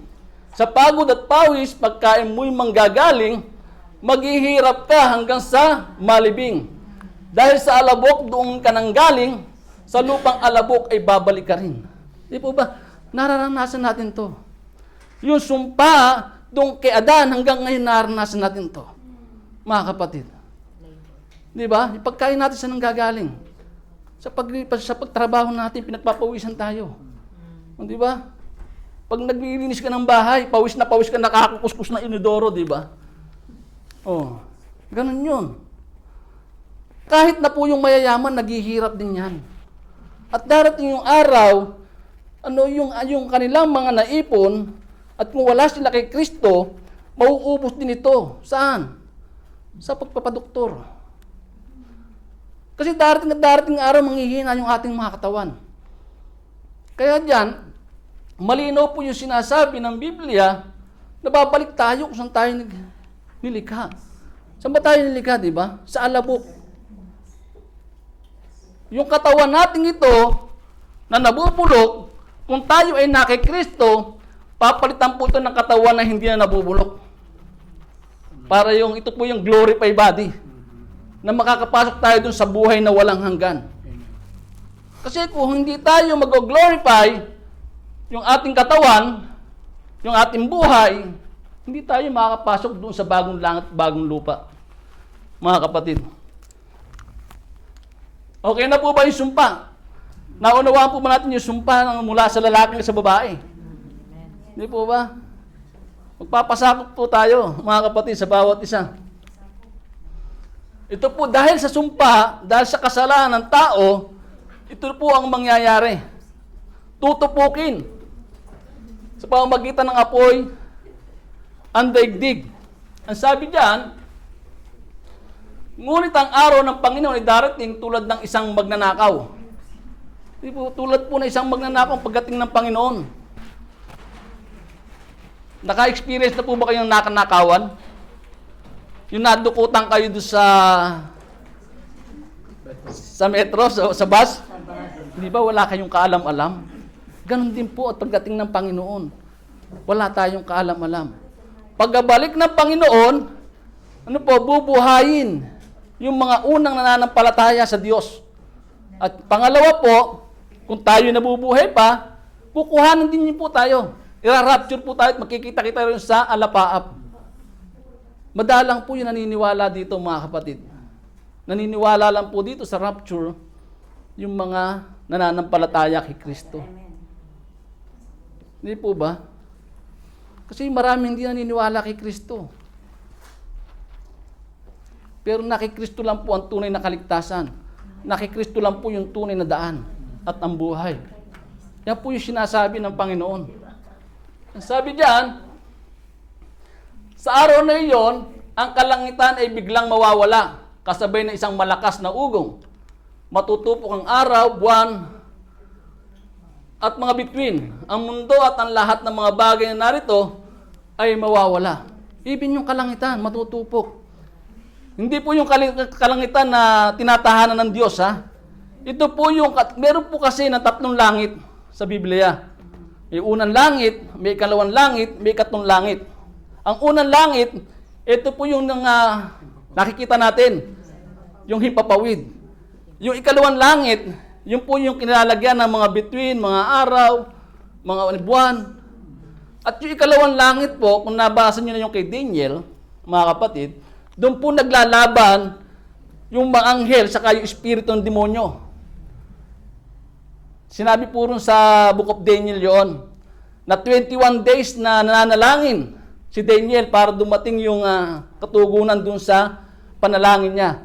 S3: Sa pagod at pawis, pagkain mo'y manggagaling, maghihirap ka hanggang sa malibing. Dahil sa alabok doon ka nang galing, sa lupang alabok ay babalik ka rin. Di po ba? Nararanasan natin to. Yung sumpa doon kay Adan, hanggang ngayon nararanasan natin to. Mga kapatid. Di ba? Ipagkain natin sa nanggagaling. Sa pagtrabaho natin, pinagpapawisan tayo. Di ba? Pag naglilinis ka ng bahay, pawis ka, nakakukuskus na inodoro, di ba? Oh, ganun yun. Kahit na po yung mayayaman, naghihirap din yan. At darating yung araw, yung kanilang mga naipon, at kung wala sila kay Kristo, mauubos din ito. Saan? Sa pagpapadoktor. Kasi darating araw, manghihina yung ating mga katawan. Kaya diyan, malinaw po yung sinasabi ng Biblia, na babalik tayo kung saan tayo nilikha. Saan ba tayo nilikha, di ba? Sa alabok. Yung katawan natin ito, na nabubulok, kung tayo ay nakay Kristo, papalitan po ito ng katawan na hindi na nabubulok. Para ito po yung glorified body, na makakapasok tayo dun sa buhay na walang hanggan. Kasi kung hindi tayo mag-glorify yung ating katawan, yung ating buhay, hindi tayo makakapasok dun sa bagong langit, bagong lupa. Mga kapatid. Okay na po ba yung sumpa? Naunawaan po ba natin yung sumpa mula sa lalaki sa babae? Hindi po ba? Magpapasakop po tayo, mga kapatid, sa bawat isa. Ito po dahil sa sumpa, dahil sa kasalanan ng tao, ito po ang mangyayari. Tutupukin. Sa pamamagitan ng apoy, ang daigdig. Ang sabi diyan, ngunit ang araw ng Panginoon ay darating tulad ng isang magnanakaw. Di po, tulad po ng isang magnanakaw pagdating ng Panginoon. Naka-experience na po ba kayong nakanakawan? Yung nadukutan kayo doon sa metro, sa bus? Di ba wala kayong kaalam-alam? Ganon din po at pagdating ng Panginoon. Wala tayong kaalam-alam. Pagkabalik ng Panginoon, bubuhayin yung mga unang nananampalataya sa Diyos. At pangalawa po, kung tayo nabubuhay pa, kukuhanin din po tayo. I-rapture po tayo at makikita-kita rin sa alapaap. Madalang po yung naniniwala dito, mga kapatid. Naniniwala lang po dito sa rapture yung mga nananampalataya kay Kristo. Hindi po ba? Kasi maraming hindi naniniwala kay Kristo. Pero nakikristo lang po ang tunay na kaligtasan. Nakikristo lang po yung tunay na daan at ang buhay. Yan po yung sinasabi ng Panginoon. Ang sabi diyan, sa araw na iyon, ang kalangitan ay biglang mawawala, kasabay ng isang malakas na ugong. Matutupok ang araw, buwan, at mga bituin. Ang mundo at ang lahat ng mga bagay na narito ay mawawala. Even yung kalangitan, matutupok. Hindi po yung kalangitan na tinatahanan ng Diyos, ha? Ito po yung, meron po kasi ng 3 langit sa Biblia. May unang langit, may ikalawang langit, may ikatlong langit. Ang unang langit, ito po yung nakikita natin, yung himpapawid. Yung ikalawang langit, yun po yung kinilalagyan ng mga bituin, mga araw, mga buwan. At yung ikalawang langit po, kung nabasa nyo na yung kay Daniel, mga kapatid, doon po naglalaban yung mga anghel saka yung espiritu ng demonyo. Sinabi po rin sa Book of Daniel yon na 21 days na nananalangin si Daniel para dumating yung katugunan dun sa panalangin niya.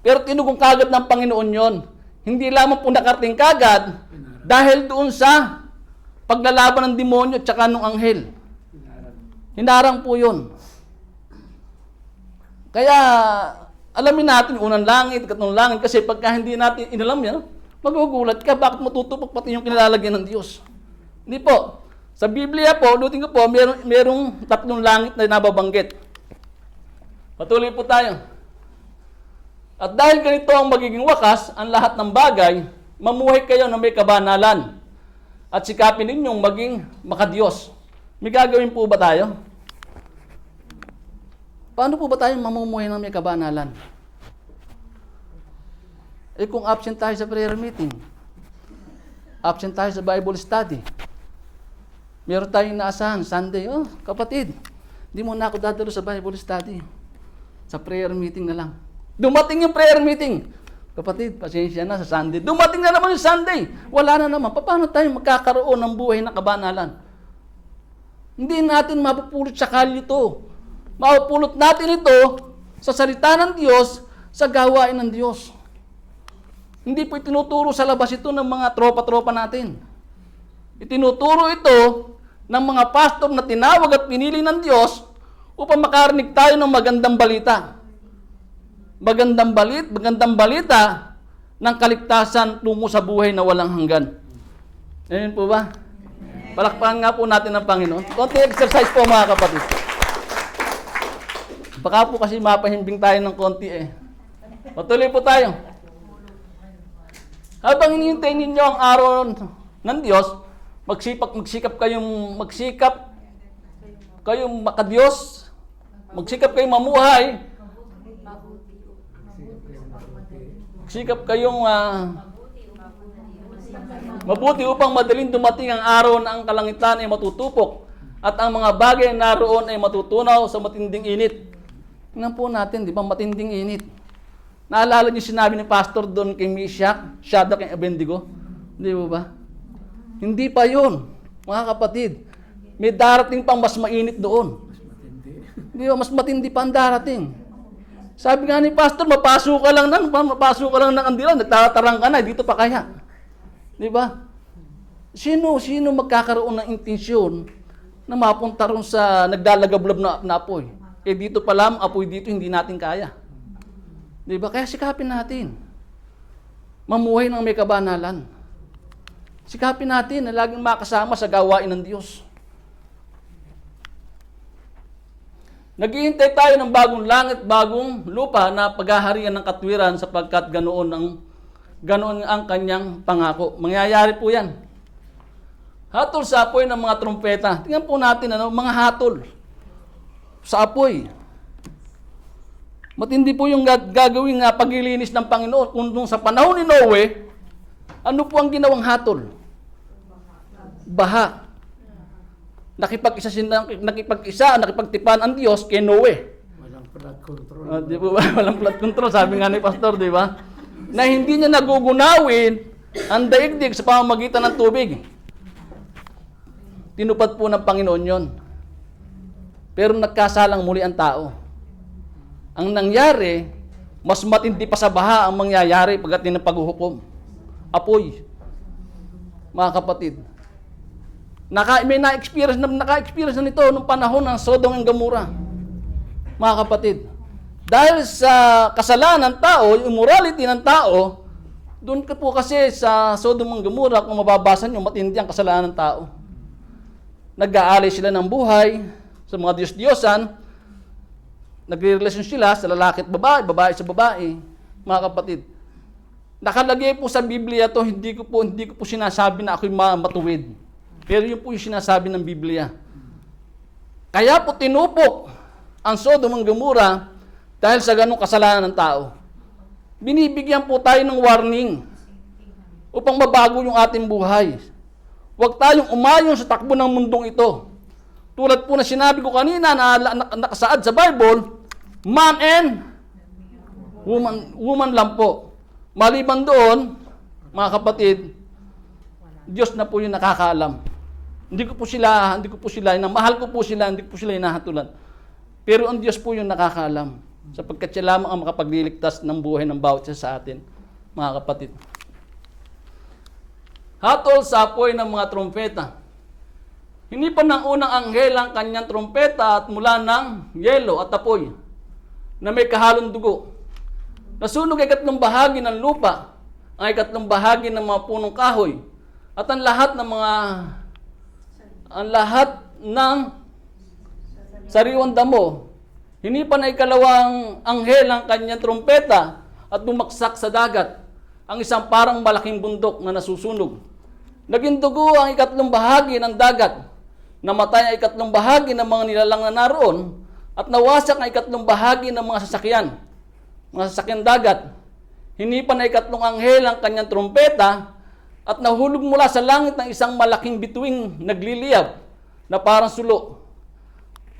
S3: Pero tinugong kagad ng Panginoon yon. Hindi lamang po nakarating kagad dahil doon sa paglalaban ng demonyo at saka ng anghel. Hinarang po yun. Kaya alamin natin unang langit, ikatlong langit, kasi pagka hindi natin inalam yan, magugulat ka, bakit matutupok pati yung kinilalagyan ng Diyos? Hindi po. Sa Biblia po, ulitin ko po, merong 3 langit na nababanggit. Patuloy po tayo. At dahil ganito ang magiging wakas, ang lahat ng bagay, mamuhay kayo na may kabanalan. At sikapin ninyong maging makadiyos. May gagawin po ba tayo? Paano po ba tayo mamumuhay ng may kabanalan? Eh kung absent tayo sa prayer meeting, absent tayo sa Bible study, meron tayong naasahan, Sunday, oh kapatid, hindi mo na ako dadalo sa Bible study. Sa prayer meeting na lang. Dumating yung prayer meeting. Kapatid, pasensya na sa Sunday. Dumating na naman yung Sunday. Wala na naman. Paano tayo magkakaroon ng buhay na kabanalan? Hindi natin mapupulot sa kalye ito. Mapupulot natin ito sa salita ng Diyos, sa gawain ng Diyos. Hindi po itinuturo sa labas ito ng mga tropa-tropa natin. Itinuturo ito ng mga pastor na tinawag at pinili ng Diyos upang makarinig tayo ng magandang balita. Magandang balita ng kaligtasan tungo sa buhay na walang hanggan. Amen po ba? Palakpakan nga po natin ang Panginoon. Konti exercise po mga kapatid. Baka po kasi mapahimbing tayo ng konti eh. Patuloy po tayo. Habang hinihintay ninyo ang araw ng Diyos, magsikap kayong makadiyos, magsikap kayong mamuhay, magsikap kayong mabuti upang madaling dumating ang araw na ang kalangitan ay matutupok at ang mga bagay na naroon ay matutunaw sa matinding init. Tingnan po natin, di ba, matinding init. Naalala niyo sinabi ni Pastor doon kay Meshach, Shadrach, and Abednego? Di ba? Hindi pa yun, mga kapatid. May darating pang mas mainit doon. Di ba? Mas matindi pa ang darating. Sabi nga ni Pastor, mapasok ka lang ng kandilan, nagtatarang ka na, dito pa kaya. Di ba? Sino magkakaroon ng intensyon na mapunta ron sa nagdalagablab na apoy? Eh dito pa lang, apoy dito, hindi natin kaya. Di ba? Kaya sikapin natin. Mamuhay ng may kabanalan. Sikapin natin na laging makasama sa gawain ng Diyos. Naghihintay tayo ng bagong langit, bagong lupa na paghaharian ng katwiran sapagkat ganoon ang kanyang pangako. Mangyayari po yan. Hatol sa apoy ng mga trumpeta. Tingnan po natin, mga hatol sa apoy. Matindi po yung gagawing paglilinis ng Panginoon. Kung sa panahon ni Noe, ano po ang ginawang hatol? Baha. Nakipagtipan ang Diyos kay Noe.
S2: Walang flood control.
S3: Di ba? Walang flood control, sabi nga ni Pastor, di ba? Na hindi niya nagugunawin ang daigdig sa pamamagitan ng tubig. Tinupad po ng Panginoon yon. Pero nagkasalang muli ang tao. Ang nangyari, mas matindi pa sa baha ang mangyayari pagdating ng paghuhukom. Apoy. Mga kapatid. May naka-experience na nito nung panahon ng Sodom and Gomorrah. Mga kapatid. Dahil sa kasalanan ng tao, yung immorality ng tao, doon ka po kasi sa Sodom and Gomorrah, kung mababasa nyo, matindi ang kasalanan ng tao. Nag-aalay sila ng buhay sa mga Diyos-Diyosan, nagre-relasyon sila sa lalaki at babae, babae sa babae. Mga kapatid. Nakalagay po sa Biblia to, hindi ko po sinasabi na ako'y matuwid. Pero yun po yung sinasabi ng Biblia. Kaya po tinupok ang Sodom and Gomorrah dahil sa ganong kasalanan ng tao. Binibigyan po tayo ng warning upang mabago yung ating buhay. Huwag tayong umayon sa takbo ng mundong ito. Tulad po na sinabi ko kanina na nakasaad sa Bible, man and woman lang po. Maliban doon, mga kapatid, Diyos na po yung nakakaalam. Hindi ko po sila, mahal ko po sila, hindi ko po sila hinahatulan. Pero ang Diyos po yung nakakaalam. Sapagkat siya lamang ang makapagliligtas ng buhay ng bawat isa sa atin, mga kapatid. Hatol sa apoy ng mga trompeta. Hindi pa ng unang anghel ang kanyang trompeta at mula ng yelo at apoy na may kahalong dugo. Nasunog ay ikatlong bahagi ng lupa, ang ikatlong bahagi ng mga punong kahoy, at ang lahat ng sariwang damo. Hinipan na ikalawang anghel ang kanyang trompeta at bumaksak sa dagat ang isang parang malaking bundok na nasusunog. Naging dugo ang ikatlong bahagi ng dagat. Namatay ang ikatlong bahagi ng mga nilalang na naroon at nawasak ang ikatlong bahagi ng mga sasakyan dagat. Hinipan ang ikatlong anghel ang kanyang trumpeta at nahulog mula sa langit ng isang malaking bituing nagliliyab na parang sulo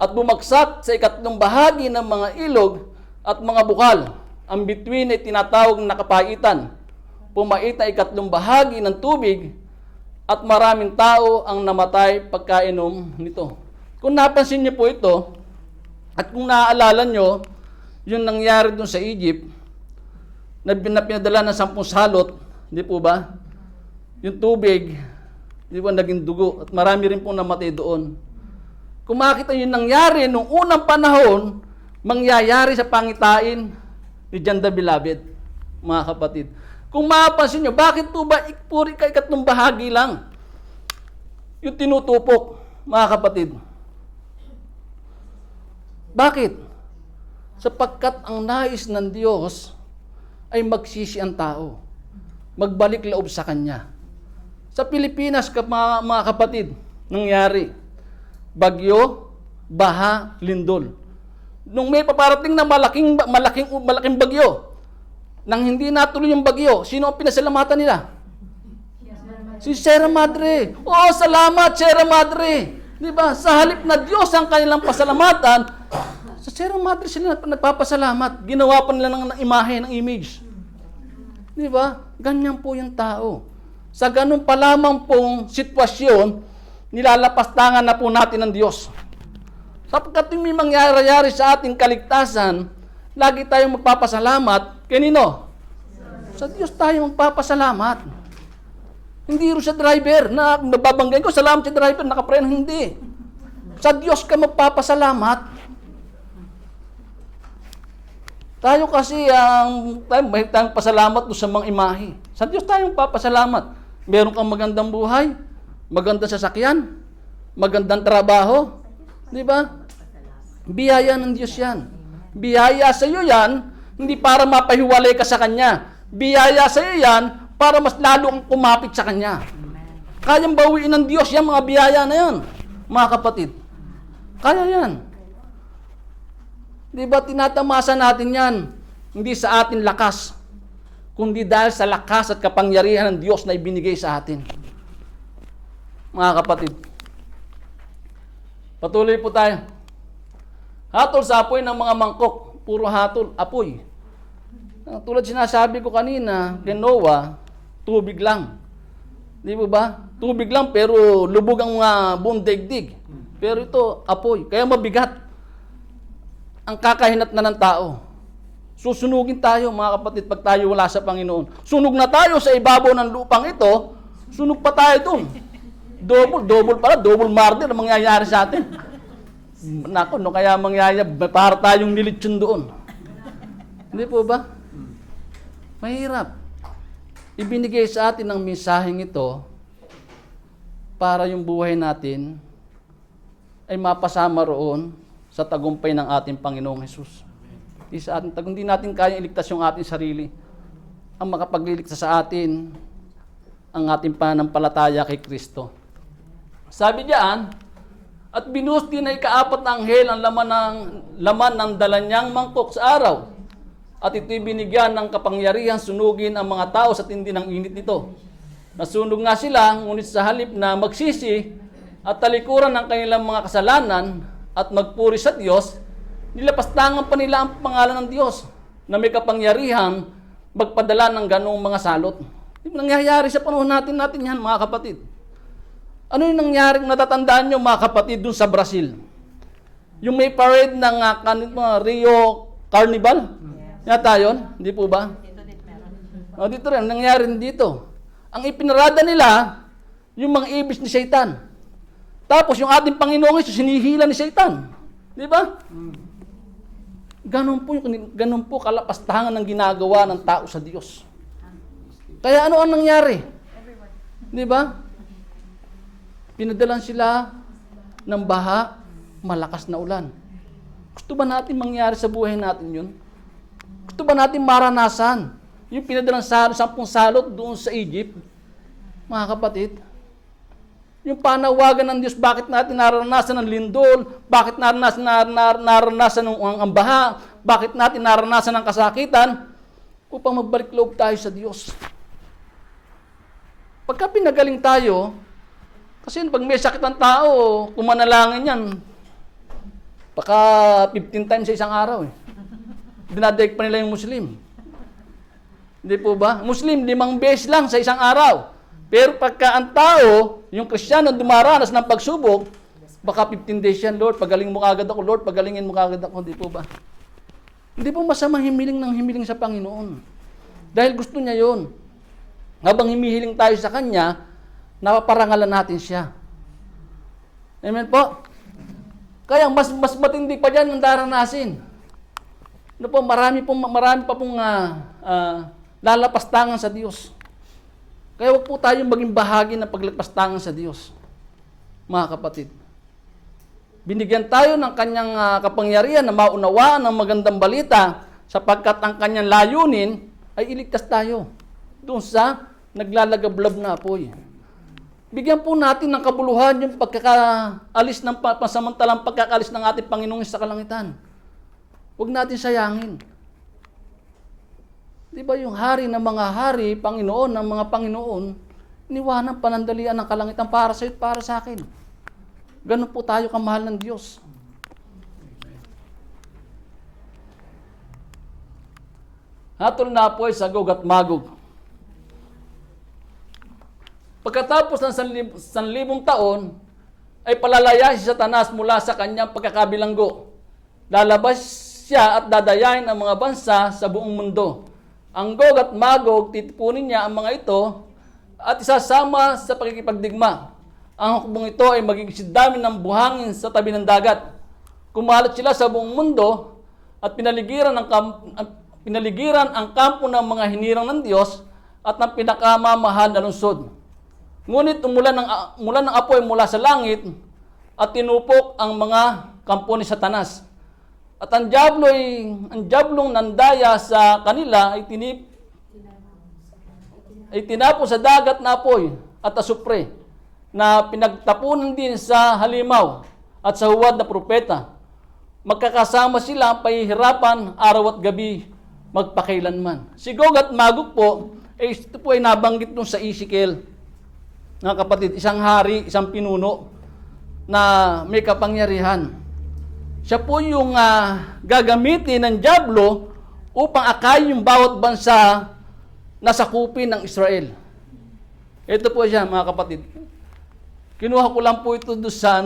S3: at bumagsak sa ikatlong bahagi ng mga ilog at mga bukal. Ang bituin ay tinatawag na kapaitan. Pumait ang ikatlong bahagi ng tubig at maraming tao ang namatay pagkainom nito. Kung napansin niyo po ito, at kung naaalala nyo, yung nangyari dun sa Egypt, na pinadala ng 10 salot, di po ba? Yung tubig, di ba, naging dugo, at marami rin pong namatay doon. Kung makita yung nangyari nung unang panahon, mangyayari sa pangitain ni John the Beloved, mga kapatid. Kung mapapansin nyo, bakit po ba puri ka ikatlong bahagi lang yung tinutupok, mga kapatid? Bakit? Sapagkat ang nais ng Diyos ay magsisi ang tao, magbalik loob sa Kanya. Sa Pilipinas, mga kapatid, nangyari, bagyo, baha, lindol. Nung may paparating na malaking bagyo, nang hindi natuloy yung bagyo, sino ang pinasalamatan nila? Si Sierra Madre. Oh, salamat, Sierra Madre. Di ba? Sa halip na Diyos ang kanilang pasalamatan, sa Sierra Madre sila nagpapasalamat. Ginawa pa nila ng imahe, ng image. Di ba? Ganyan po yung tao. Sa ganun pa lamang pong sitwasyon, nilalapastangan na po natin ng Diyos. Sapagkat yung may mangyayari sa ating kaligtasan, lagi tayong magpapasalamat. Kanino? Sa Diyos tayo magpapasalamat. Hindi rin sa driver na nababanggay ko, salamat sa driver, nakapreno, hindi. Sa Diyos ka magpapasalamat. Tayo kasi may tayong pasalamat sa mga imahe. Sa Diyos tayo magpapasalamat. Meron kang magandang buhay, magandang sasakyan, magandang trabaho. Di ba? Biyaya ng Diyos yan. Biyaya sa iyo yan, hindi para mapahiwalay ka sa Kanya. Biyaya sa iyo yan, para mas lalo kang kumapit sa Kanya. Kayang bawiin ng Diyos yan, mga biyaya na yan, mga kapatid. Kaya yan. Di ba tinatamasa natin yan? Hindi sa atin lakas, kundi dahil sa lakas at kapangyarihan ng Diyos na ibinigay sa atin. Mga kapatid. Patuloy po tayo. Hatol sa apoy ng mga mangkok. Puro hatol, apoy. Tulad sinasabi ko kanina, kay Noah, tubig lang. Di ba? Tubig lang pero lubog ang mga buong daigdig. Pero ito, apoy. Kaya mabigat ang kakahinat na ng tao. Susunugin tayo, mga kapatid, pag tayo wala sa Panginoon. Sunog na tayo sa ibabaw ng lupang ito, sunog pa tayo doon. Double murder ang mangyayari sa atin. Nako, no kaya mangyayari, para tayong nilitsyon doon. Hindi po ba? Mahirap. Ibinigay sa atin ang mensaheng ito para yung buhay natin ay mapasama roon sa tagumpay ng ating Panginoong Hesus. Hindi natin kaya iligtas yung ating sarili. Ang makapagliligtas sa atin, ang ating pananampalataya kay Kristo. Sabi diyan, at binuhos din na ikaapat na anghel ang laman ng dala niyang mangkok sa araw. At ito'y binigyan ng kapangyarihan sunugin ang mga tao sa tindi ng init nito. Nasunog nga sila, ngunit sa halip na magsisi at talikuran ng kanilang mga kasalanan at magpuri sa Diyos, nilapastangan pa nila ang pangalan ng Diyos na may kapangyarihan magpadala ng ganong mga salot. Nangyayari sa panahon natin yan, mga kapatid. Ano yung nangyari, natatandaan nyo, mga kapatid, dun sa Brazil? Yung may parade ng Rio Carnival? Yata yun? Hindi po ba? Dito rin, nangyari dito. Ang ipinarada nila, yung mga ibis ni Satan. Tapos yung ating Panginoong Hesus, sinihila ni Satan. Di ba? Ganun po kalapastangan ng ginagawa ng tao sa Diyos. Kaya ano ang nangyari? Di ba? Pinadalan sila ng baha, malakas na ulan. Gusto ba natin mangyari sa buhay natin yun? Gusto ba natin maranasan yung pinadalang 10 salot doon sa Egypt? Mga kapatid, yung panawagan ng Diyos, bakit natin naranasan ng lindol? Bakit naranasan ang baha? Bakit natin naranasan ng kasakitan? Upang magbalik loob tayo sa Diyos. Pagka pinagaling tayo, kasi pag may sakit ang tao, kung manalangin yan, baka 15 times sa isang araw eh. Dinadaig pa nila yung Muslim. Hindi po ba? Muslim, 5 beses lang sa isang araw. Pero pagka ang tao, yung Kristiyano dumaranas ng pagsubok, baka 15 days yan, Lord, pagaling mo kagad ako, Lord, pagalingin mo kagad ako. Hindi po ba? Hindi po masamang himiling ng himiling sa Panginoon. Dahil gusto niya yon. Habang himihiling tayo sa Kanya, napaparangalan natin siya. Amen po? Kaya mas matindi pa dyan ang daranasin. Ano po, marami pa pong lalapastangan sa Diyos. Kaya wag po tayong maging bahagi ng paglapastangan sa Diyos. Mga kapatid. Binigyan tayo ng Kanyang kapangyarihan na maunawaan ang magandang balita sapagkat ang Kanyang layunin ay iligtas tayo doon sa naglalagablab na apoy. Bigyan po natin ng kabuluhan yung pagkakaalis ng pansamantalang pagkakaalis ng ating Panginoon sa kalangitan. Huwag natin sayangin. Di ba yung hari ng mga hari, Panginoon ng mga Panginoon, iniwanan panandalian ng kalangitan para sa iyo at para sa akin. Ganun po tayo kamahal ng Diyos. Hatol na po sa Gog at Magog. Pagkatapos ng 1,000 taon, ay palalaya si Satanas mula sa kanyang pagkakabilanggo. Lalabas siya at dadayain ang mga bansa sa buong mundo. Ang Gog at Magog, titipunin niya ang mga ito at isasama sa pakikipagdigma. Ang hukbong ito ay magiging dami ng buhangin sa tabi ng dagat. Kumalat sila sa buong mundo at pinaligiran ang kampo ng mga hinirang ng Diyos at ng pinakamamahal na lungsod. Ngunit umulan ng apoy mula sa langit at tinupok ang mga kampo ni Satanas. At ang diablong nandaya sa kanila ay tinapon sa dagat na apoy at asupre na pinagtapunan din sa halimaw at sa huwad na propeta. Magkakasama sila ang pahihirapan araw at gabi magpakailanman. Si Gog at Magog po, ito po ay nabanggit nung sa Ezekiel. Mga kapatid, isang hari, isang pinuno na may kapangyarihan. Siya po yung gagamitin ng dyablo upang akayin yung bawat bansa na sakupin ng Israel. Ito po siya, mga kapatid. Kinuha ko lang po ito doon sa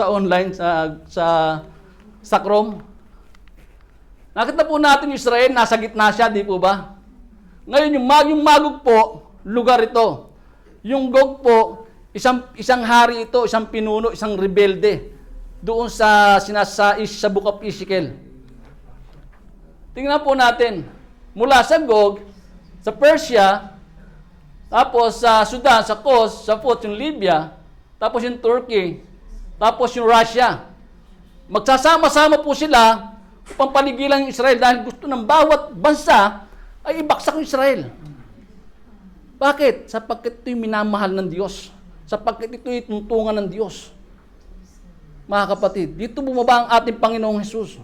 S3: online, sa Chrome. Nakita po natin yung Israel, nasa gitna siya, di po ba? Ngayon, yung Magog po, lugar ito. Yung Gog po, isang hari ito, isang pinuno, isang rebelde. Doon sa Book of Ezekiel. Tingnan po natin. Mula sa Gog, sa Persia, tapos sa Sudan, sa Kos, sa Fut, yung Libya, tapos yung Turkey, tapos yung Russia. Magsasama-sama po sila upang paligilan yung Israel dahil gusto ng bawat bansa ay ibaksak yung Israel. Bakit? Sapagkat ito'y minamahal ng Diyos. Sapagkat ito'y tuntungan ng Diyos. Mga kapatid, dito bumaba ang ating Panginoong Hesus.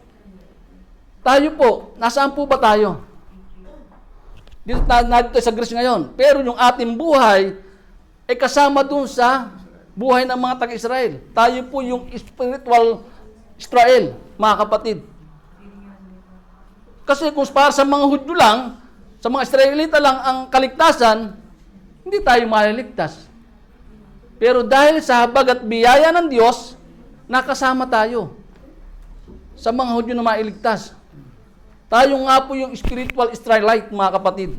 S3: Tayo po, nasaan po ba tayo? Dito sa Greece ngayon. Pero yung ating buhay ay kasama dun sa buhay ng mga taga-Israel. Tayo po yung spiritual Israel, mga kapatid. Kasi kung para sa mga Hudyo lang, sa mga Israelita lang ang kaligtasan, hindi tayo maliligtas. Pero dahil sa habag at biyaya ng Diyos, nakasama tayo sa mga Hudyo na mailigtas. Tayo nga po yung spiritual Israelite, mga kapatid.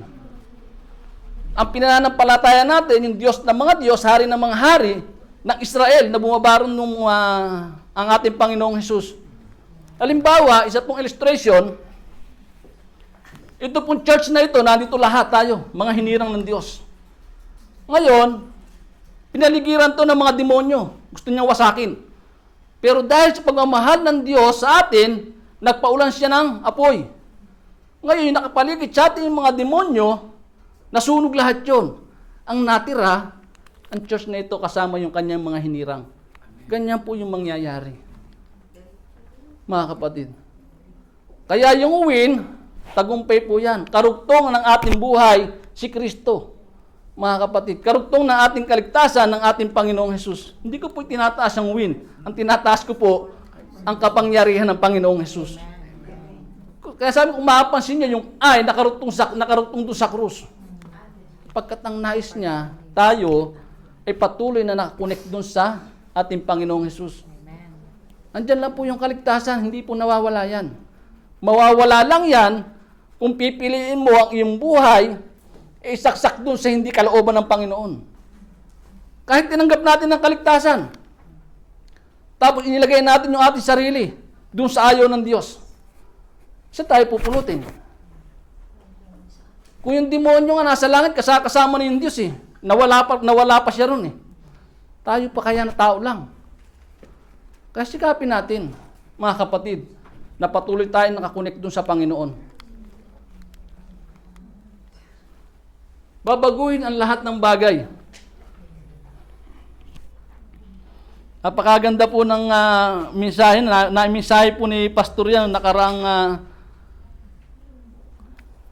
S3: Ang pinananampalataya natin, yung Diyos ng mga Diyos, hari ng mga hari, ng Israel, na bumabaron nung ang ating Panginoong Hesus. Halimbawa, isa pong illustration, ito pong church na ito, nandito lahat tayo, mga hinirang ng Diyos. Ngayon, pinaligiran to ng mga demonyo. Gusto niyang wasakin. Pero dahil sa pagmamahal ng Diyos sa atin, nagpaulan siya ng apoy. Ngayon, yung nakapaligid sa atin yung mga demonyo, nasunog lahat yon. Ang natira, ang church na ito kasama yung kanyang mga hinirang. Ganyan po yung mangyayari. Mga kapatid. Kaya yung win, tagumpay po yan. Karugtong ng ating buhay, si Kristo. Mga kapatid, karugtong ng ating kaligtasan ng ating Panginoong Hesus. Hindi ko po tinataas ang win. Ang tinataas ko po, ang kapangyarihan ng Panginoong Hesus. Kaya sabi ko, mapapansin niya yung nakarugtong doon sa krus. Pagkat ang nais niya, tayo ay patuloy na nakakonect doon sa ating Panginoong Hesus. Andyan lang po yung kaligtasan, hindi po nawawala yan. Mawawala lang yan kung pipiliin mo ang iyong buhay, isaksak doon sa hindi kalooban ng Panginoon. Kahit tinanggap natin ang kaligtasan, tapos inilagay natin yung ating sarili doon sa ayaw ng Diyos, saan tayo pupulutin? Kung yung demonyo nga nasa langit, kasama na yung Diyos eh. Nawala pa siya ron eh. Tayo pa kaya na tao lang. Kaya sikapin natin, mga kapatid, na patuloy tayo nakakonect doon sa Panginoon. Babaguhin ang lahat ng bagay. Napakaganda po ng mensahe, na-mensahe po ni Pastor yan,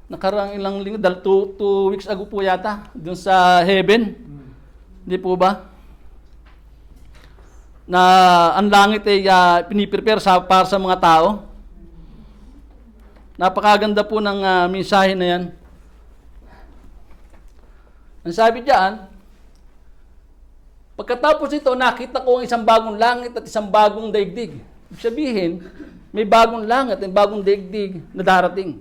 S3: nakarang ilang linggo, 2 weeks ago po yata, dun sa heaven. Hindi po ba? Na ang langit ay piniprepare para sa mga tao. Napakaganda po ng mensahe na yan. Ang sabi diyan, pagkatapos ito, nakita ko ang isang bagong langit at isang bagong daigdig. Ibig sabihin, may bagong langit at bagong daigdig na darating.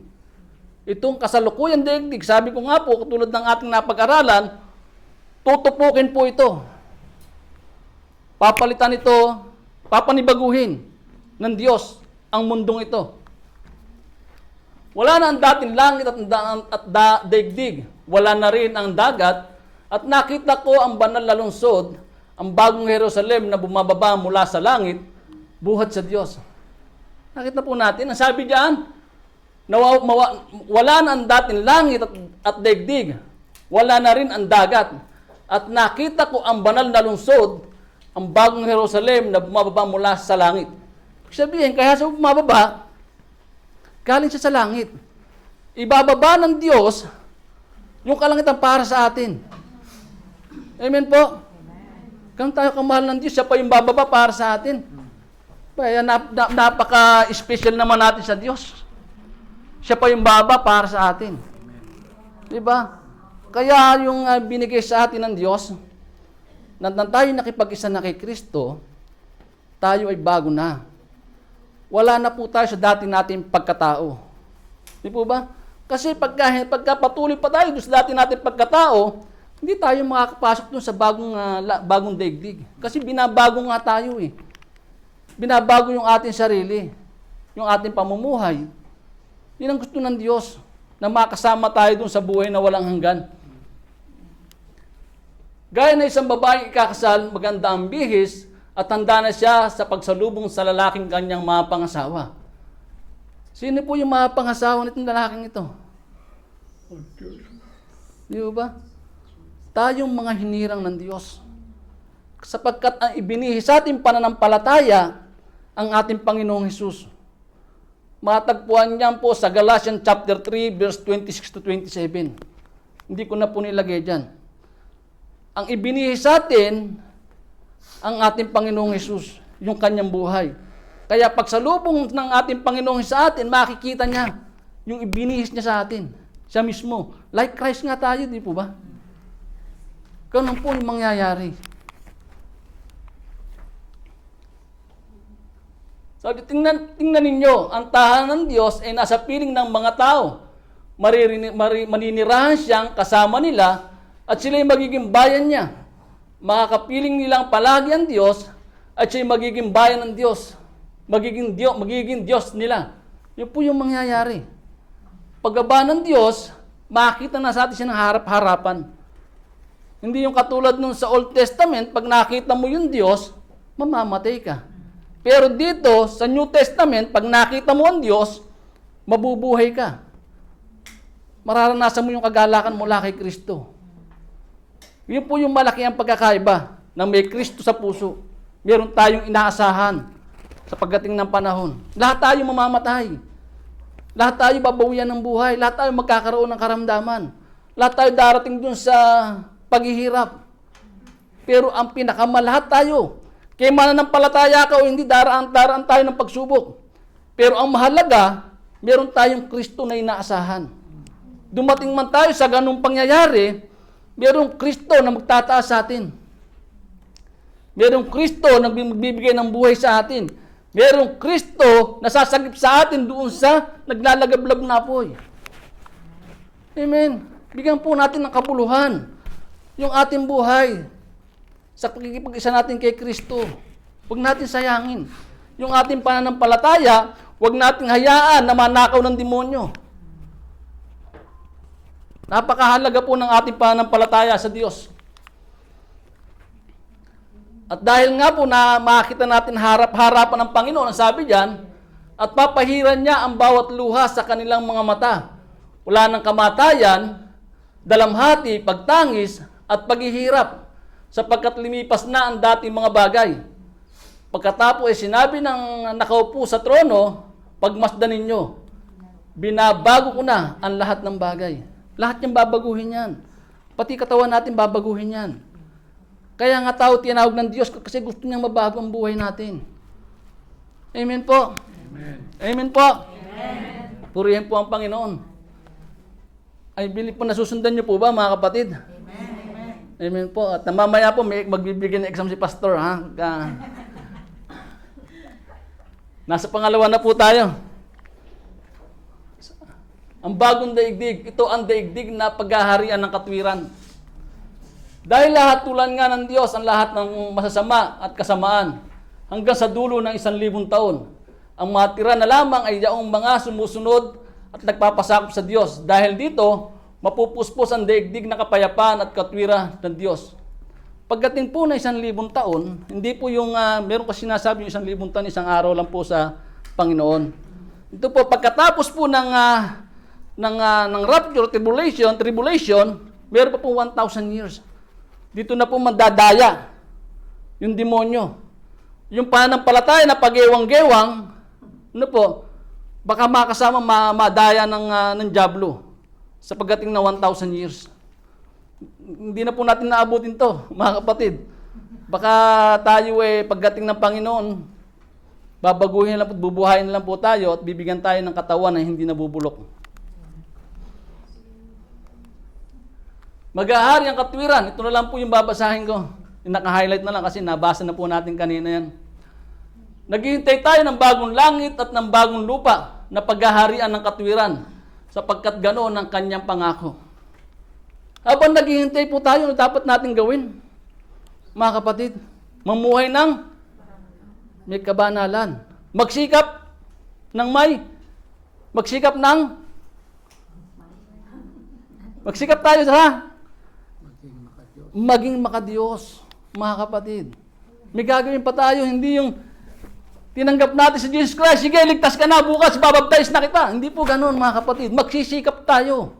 S3: Itong kasalukuyang daigdig, sabi ko nga po, katulad ng ating napag-aralan, tutupukin po ito. Papalitan ito, papanibaguhin ng Diyos ang mundong ito. Wala na ang dating langit at daigdig. Wala na rin ang dagat. At nakita ko ang banal na lungsod, ang bagong Jerusalem na bumababa mula sa langit, buhat sa Diyos. Nakita po natin, ang sabi diyan, wala na ang dating langit at daigdig. Wala na rin ang dagat. At nakita ko ang banal na lungsod, ang bagong Jerusalem na bumababa mula sa langit. Sabihin, kaya sa bumababa, galing siya sa langit. Ibababa ng Diyos yung kalangitan para sa atin. Amen po? Kung tayo kamahal ng Diyos, siya pa yung bababa para sa atin. Kaya napaka-special naman natin sa Diyos. Siya pa yung baba para sa atin. Diba? Kaya yung binigay sa atin ng Diyos, na tayo nakipag-isa na kay Kristo, tayo ay bago na. Wala na po tayo sa dati nating pagkatao. Di po ba? Kasi pagka patuloy pa tayo sa dati nating pagkatao, hindi tayo makakapasok dun sa bagong daigdig. Kasi binabago nga tayo eh. Binabago yung ating sarili, yung ating pamumuhay. Yun ang gusto ng Diyos, na makasama tayo dun sa buhay na walang hanggan. Gaya na isang babaeng ikakasal, maganda ang bihis, at handa na siya sa pagsalubong sa lalaking kanyang mga pangasawa. Sino po yung mga pangasawa nitong lalaking ito? Di ba? Tayong mga hinirang ng Diyos. Sapagkat ang ibinihis sa ating pananampalataya ang ating Panginoong Hesus. Matagpuan niyan po sa Galatians chapter 3, verse 26 to 27. Hindi ko na po nilagay dyan. Ang ibinihis sa atin, ang ating Panginoong Hesus, yung kanyang buhay. Kaya pagsalubong ng ating Panginoong sa atin, makikita niya yung ibinihis niya sa atin. Siya mismo. Like Christ nga tayo, di po ba? Ganun po yung mangyayari. Sabi, tingnan ninyo, ang tahanan ng Diyos ay nasa piling ng mga tao. Maninirahan siyang kasama nila at sila'y magiging bayan niya. Makakapiling nilang palagi ang Diyos at siya'y magiging bayan ng Diyos. Magiging Diyos nila. Yun po yung mangyayari. Pagbaba ng Diyos, makita na sa atin siya ng harap-harapan. Hindi yung katulad nung sa Old Testament, pag nakita mo yung Diyos, mamamatay ka. Pero dito, sa New Testament, pag nakita mo ang Diyos, mabubuhay ka. mararanasan mo yung kagalakan mula kay Kristo. Yun po yung malaki ang pagkakaiba na may Kristo sa puso. Meron tayong inaasahan sa pagdating ng panahon. Lahat tayo mamamatay. Lahat tayo babawian ng buhay. Lahat tayo magkakaroon ng karamdaman. Lahat tayo darating dun sa paghihirap. Pero ang pinakamalahat tayo, kaya mananampalataya ka o hindi, daraan tayo ng pagsubok. Pero ang mahalaga, meron tayong Kristo na inaasahan. Dumating man tayo sa ganung pangyayari, merong Kristo na magtataas sa atin. Merong Kristo na magbibigay ng buhay sa atin. Merong Kristo na sasagip sa atin doon sa naglalagablab na apoy. Amen. Bigyan po natin ng kabuluhan yung ating buhay sa pagkikipag-isa natin kay Kristo. Huwag natin sayangin. Yung ating pananampalataya, huwag nating hayaan na manakaw ng demonyo. Napakahalaga po ng ating pananampalataya sa Diyos. At dahil nga po na makita natin harap-harapan ng Panginoon, ang sabi diyan, at papahiran niya ang bawat luha sa kanilang mga mata. Wala ng kamatayan, dalamhati, pagtangis, at paghihirap, sapagkat lumipas na ang dating mga bagay. Pagkatapos ay sinabi ng nakaupo sa trono, pagmasdan ninyo, binabago ko na ang lahat ng bagay. Lahat niyang babaguhin yan. Pati katawan natin babaguhin yan. Kaya nga tao tinawag ng Diyos kasi gusto niyang mabago ang buhay natin. Amen po.
S2: Amen.
S3: Amen po. Amen. Purihin po ang Panginoon. I believe po nasusundan niyo po ba mga kapatid?
S1: Amen.
S3: Amen po. At mamaya po may magbibigyan ng exam si Pastor. Ha? Nasa pangalawa na po tayo. Ang bagong daigdig, ito ang daigdig na paghaharian ng katwiran. Dahil lahat tulan nga ng Diyos ang lahat ng masasama at kasamaan hanggang sa dulo ng 1,000 taon. Ang matira na lamang ay yaong mga sumusunod at nagpapasakop sa Diyos. Dahil dito, mapupuspos ang daigdig na kapayapaan at katwiran ng Diyos. Pagdating po ng 1,000 taon, hindi po yung, meron kasi sinasabi yung 1,000 taon, isang araw lang po sa Panginoon. Ito po, pagkatapos po ng rapture, tribulation, meron pa po 1,000 years. Dito na po mandadaya yung demonyo. Yung pananampalataya na pag-ewang-gewang, ano po, baka makasama madaya ng dyablo sa pagdating na 1,000 years. Hindi na po natin naabutin to, mga kapatid. Baka tayo pagdating ng Panginoon, babaguhin lang po, bubuhayin lang po tayo at bibigyan tayo ng katawan na hindi nabubulok. Mag-ahari ang katwiran. Ito na lang po yung babasahin ko. Yung naka-highlight na lang kasi nabasa na po natin kanina yan. Naghihintay tayo ng bagong langit at ng bagong lupa na paghaharian ng katwiran sapagkat ganoon ang kanyang pangako. Habang naghihintay po tayo, dapat natin gawin, mga kapatid, mamuhay ng may kabanalan. Magsikap tayo sa maging makadiyos, mga kapatid. May gagawin pa tayo, hindi yung tinanggap natin si Jesus Christ, sige, ligtas ka na, bukas, babaptize na kita. Hindi po ganoon, mga kapatid. Magsisikap tayo.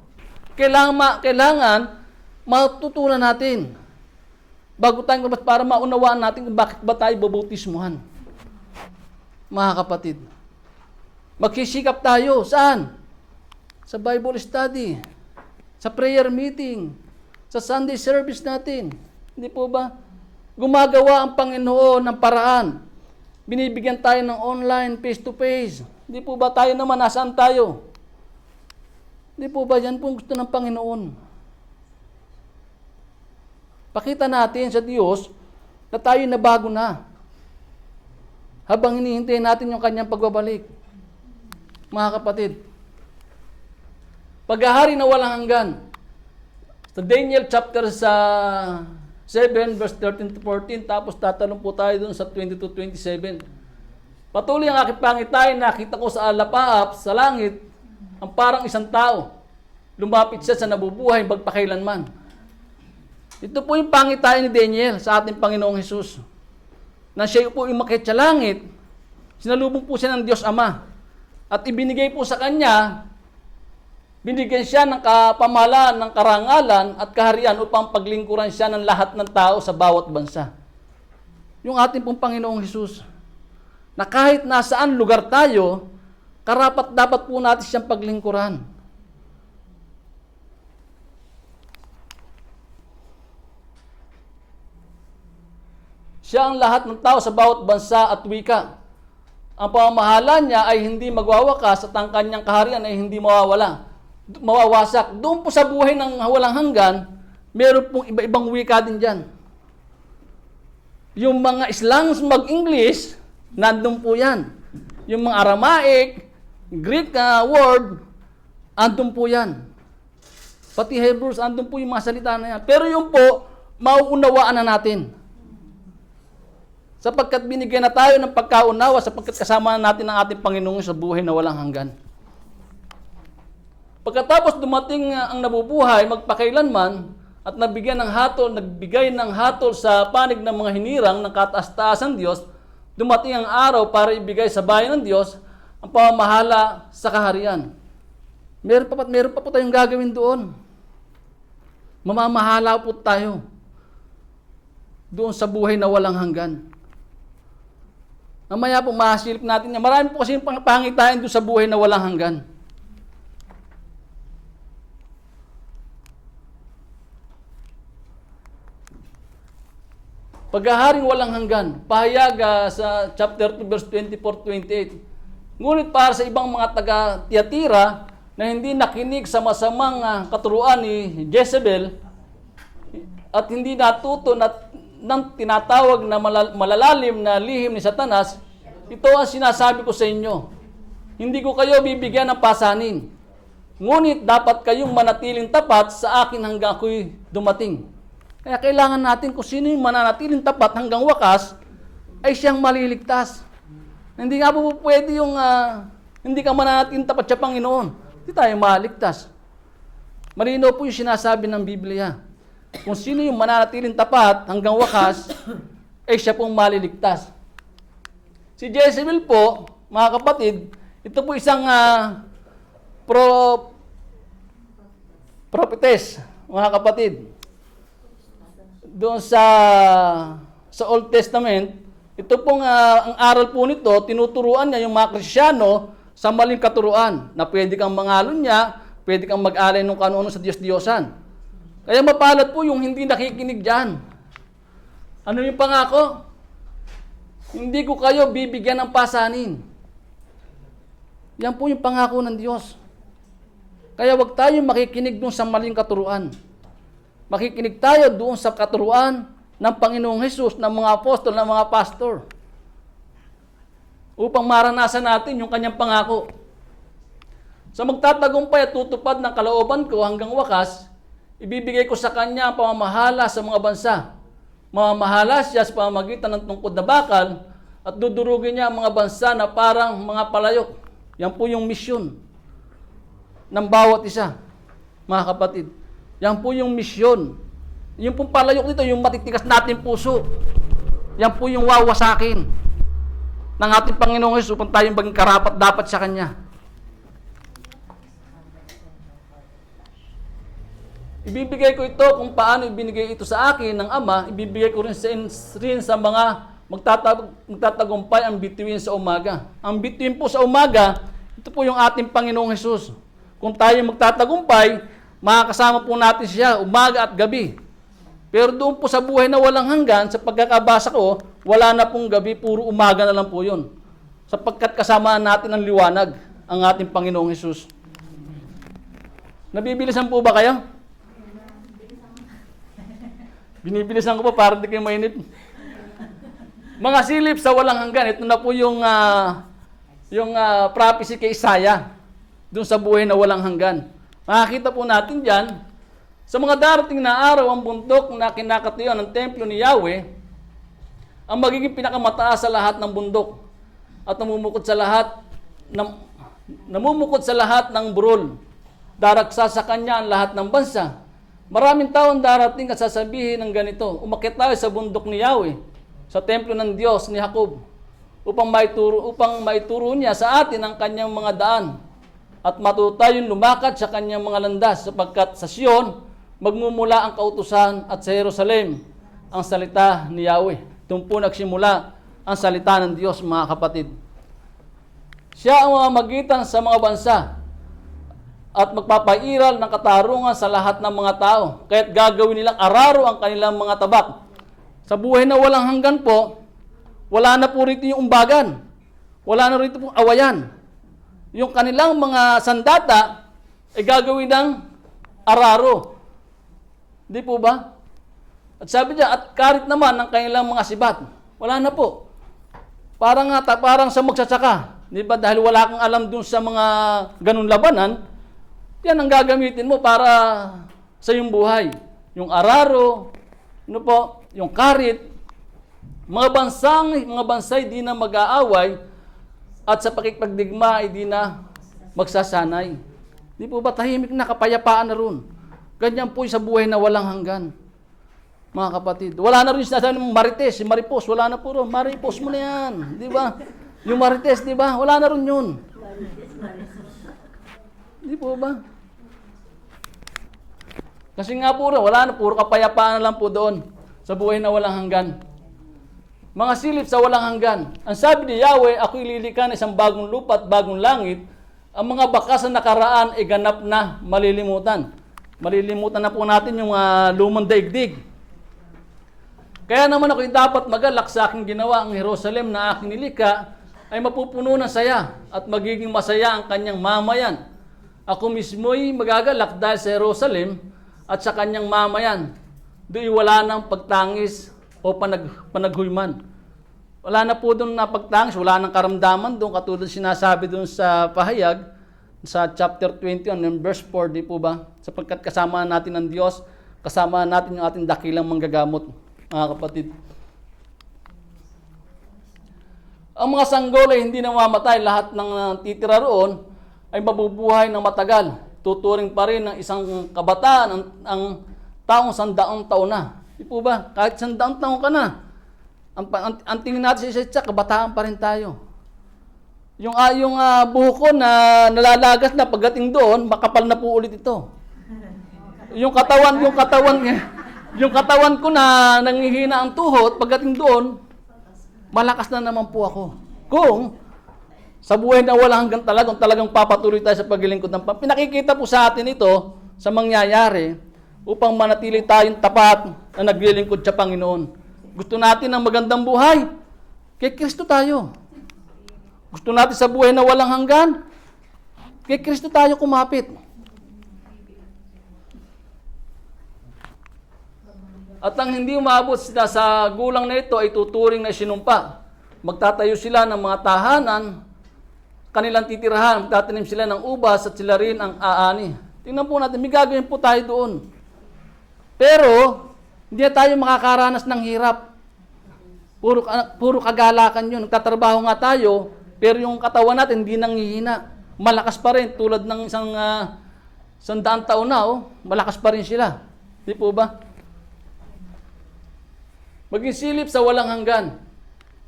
S3: Kailangan matutunan natin bago tayo para maunawaan natin kung bakit ba tayo babautismuhan. Mga kapatid. Magsisikap tayo. Saan? Sa Bible study. Sa prayer meeting. Sa Sunday service natin. Hindi po ba? Gumagawa ang Panginoon ng paraan. Binibigyan tayo ng online, face-to-face. Hindi po ba tayo naman, nasaan tayo? Hindi po ba yan po gusto ng Panginoon? Pakita natin sa Diyos na tayo nabago na. Habang hinihintay natin yung kanyang pagbabalik. Mga kapatid, paghahari na walang hanggan. Sa Daniel chapter 7, verse 13 to 14, tapos tatanong po tayo dun sa 20 to 27. Patuloy ang aking pangitain, nakita ko sa alapaap, sa langit, ang parang isang tao. Lumapit siya sa nabubuhay magpakailanman. Ito po yung pangitain ni Daniel sa ating Panginoong Hesus. Na siya po umakyat sa langit, sinalubong po siya ng Diyos Ama. At ibinigay po sa kanya Binigyan siya ng kapamahalaan, ng karangalan at kaharian upang paglingkuran siya ng lahat ng tao sa bawat bansa. Yung ating pong Panginoong Hesus, na kahit nasaan lugar tayo, karapat dapat po natin siyang paglingkuran. Siya ang lahat ng tao sa bawat bansa at wika. Ang pamamahala niya ay hindi magwawakas at ang kanyang kaharian ay hindi mawawasak. Doon po sa buhay ng walang hanggan, meron pong iba-ibang wika din dyan. Yung mga slangs mag-English, nandun po yan. Yung mga Aramaic, Greek word, andun po yan. Pati Hebrews, andun po yung mga salita na yan. Pero yung po, mauunawaan na natin. Sapagkat binigyan na tayo ng pagkaunawa, sapagkat kasama natin ang ating Panginoon sa buhay na walang hanggan. Pagkatapos dumating ang nabubuhay, magpakailanman, at nagbigay ng hatol sa panig ng mga hinirang ng kataas-taasan Diyos, dumating ang araw para ibigay sa bayan ng Diyos ang pamamahala sa kaharian. Meron pa po tayong gagawin doon. Mamamahala po tayo doon sa buhay na walang hanggan. Mamaya po mahasilip natin yan. Marami po kasi pangitain doon sa buhay na walang hanggan. Paghaharing walang hanggan, pahayag sa chapter 2 verse 24-28. Ngunit para sa ibang mga taga-Tiatira na hindi nakinig sa masamang katuruan ni Jezebel at hindi natuto ng tinatawag na malalalim na lihim ni Satanas, ito ang sinasabi ko sa inyo. Hindi ko kayo bibigyan ng pasanin. Ngunit dapat kayong manatiling tapat sa akin hanggang ako'y dumating. Kaya kailangan natin kung sino yung mananatiling tapat hanggang wakas, ay siyang maliligtas. Hindi nga po pwede yung hindi ka mananatiling tapat sa Panginoon. Hindi tayo maligtas. Malinaw po yung sinasabi ng Biblia. Kung sino yung mananatiling tapat hanggang wakas, ay siya pong maliligtas. Si Jezebel po, mga kapatid, ito po isang prophetess, mga kapatid. Doon sa Old Testament, ito pong ang aral po nito, tinuturuan niya yung mga Kristiyano sa maling katuruan na pwede kang mangalon niya, pwede kang mag-alay ng kano-ano sa Diyos-Diyosan. Kaya mapalad po yung hindi nakikinig dyan. Ano yung pangako? Hindi ko kayo bibigyan ng pasanin. Yan po yung pangako ng Diyos. Kaya wag tayong makikinig doon sa maling katuruan. Makikinig tayo doon sa katuruan ng Panginoong Hesus, ng mga apostol, ng mga pastor. Upang maranasan natin yung kanyang pangako. Sa magtatagumpay at tutupad ng kalooban ko hanggang wakas, ibibigay ko sa kanya ang pamamahala sa mga bansa. Mamamahala siya sa pamamagitan ng tungkod na bakal at dudurugin niya ang mga bansa na parang mga palayok. Yan po yung misyon ng bawat isa, mga kapatid. Yan po yung misyon. Yung pong palayok nito, yung matitigas natin puso. Yan po yung wawasakin ng ating Panginoong Hesus upang tayong maging karapat dapat sa Kanya. Ibibigay ko ito kung paano ibinigay ito sa akin ng Ama, ibibigay ko rin sa mga magtatagumpay ang bituin sa umaga. Ang bituin po sa umaga, ito po yung ating Panginoong Hesus. Kung tayo magtatagumpay, makakasama po natin siya umaga at gabi. Pero doon po sa buhay na walang hanggan, sa pagkakabasa ko, wala na pong gabi, puro umaga na lang po yun. Sapagkat kasama natin ang liwanag, ang ating Panginoong Hesus. Nabibilisan po ba kayo? Binibilisan ko pa para di kayo mainip. Mga silip sa walang hanggan, ito na po yung prophecy kay Isaiah, doon sa buhay na walang hanggan. Makikita po natin dyan, sa mga darating na araw, ang bundok na kinakatuyuan ng templo ni Yahweh, ang magiging pinakamataas sa lahat ng bundok at namumukod sa lahat ng burol. Daraksa sa kanya ang lahat ng bansa. Maraming taon darating at sasabihin ng ganito, umakyat tayo sa bundok ni Yahweh, sa templo ng Diyos ni Jacob, upang maituro niya sa atin ang kanyang mga daan at matuto tayong lumakad sa kanyang mga landas, sapagkat sa Sion magmumula ang kautusan at sa Jerusalem ang salita ni Yahweh. Doon po nagsimula ang salita ng Diyos, mga kapatid. Siya ang mamamagitan sa mga bansa at magpapairal ng katarungan sa lahat ng mga tao. Kaya't gagawin nilang araro ang kanilang mga tabak. Sa buhay na walang hanggan po, wala na po rito yung umbagan. Wala na rito pong awayan. Yung kanilang mga sandata ay gagawin ng araro. Di po ba? At sabi niya, at karit naman ng kanilang mga sibat. Wala na po. Parang sa magsasaka. Di ba? Dahil wala kang alam dun sa mga ganun labanan, yan ang gagamitin mo para sa iyong buhay. Yung araro, ano po, yung karit, mga bansay di na mag-aaway at sa pakikipagdigma ay di na magsasanay. Di po ba tahimik na, kapayapaan na ron? Ganyan po sa buhay na walang hanggan. Mga kapatid, wala na rin sinasabi ng marites, si maripos, wala na po ron. Maripos mo na yan, di ba? Yung marites, di ba? Wala na rin yun. Di po ba? Kasi nga po rin, wala na, puro kapayapaan na lang po doon sa buhay na walang hanggan. Mga silip sa walang hanggan. Ang sabi ni Yahweh, ako ililikan isang bagong lupa at bagong langit. Ang mga bakas na nakaraan ay ganap na malilimutan. Malilimutan na po natin yung lumang daigdig. Kaya naman ako'y dapat magalak sa aking ginawa. Ang Jerusalem na aking nilika ay mapupuno ng saya at magiging masaya ang kanyang mamayan. Ako mismo'y magagalak dahil sa Jerusalem at sa kanyang mamayan. Do'y wala nang pagtangis o panaghuyman. Wala na po doon na pagtangis, wala nang karamdaman doon, katulad sinasabi doon sa pahayag, sa chapter 21, verse 4, di po ba? Sapagkat kasama natin ang Diyos, kasama natin yung ating dakilang manggagamot, mga kapatid. Ang mga sanggol ay hindi namamatay, lahat ng titira roon ay mabubuhay ng matagal. Tuturing pa rin ng isang kabataan ang taong 100 taon na. Di po ba? Kahit 100 taon ka na, ang tingin natin sa isa, kabataan pa rin tayo. Yung buhok ko na nalalagas na pagdating doon, makapal na po ulit ito. Yung katawan ko na nangihina ang tuhod, pagdating doon, malakas na naman po ako. Kung sa buhay na walang hanggan talagang papatuloy tayo sa paglilingkod ng Panginoon. Pinakikita po sa atin ito sa mangyayari upang manatili tayong tapat na naglilingkod sa Panginoon. Gusto natin ng magandang buhay, kay Kristo tayo. Gusto natin sa buhay na walang hanggan, kay Kristo tayo kumapit. At ang hindi umabot sila sa gulang na ito ay tuturing na sinumpa. Magtatayo sila ng mga tahanan, kanilang titirahan, magtatanim sila ng ubas at sila rin ang aani. Tingnan po natin, may gagawin po tayo doon. Pero, hindi na tayo makakaranas ng hirap. Puro kagalakan yun. Nagtatrabaho nga tayo, pero yung katawan natin hindi nanghihina. Malakas pa rin, tulad ng isang 100 taon na, malakas pa rin sila. Di po ba? Maging silip sa walang hanggan.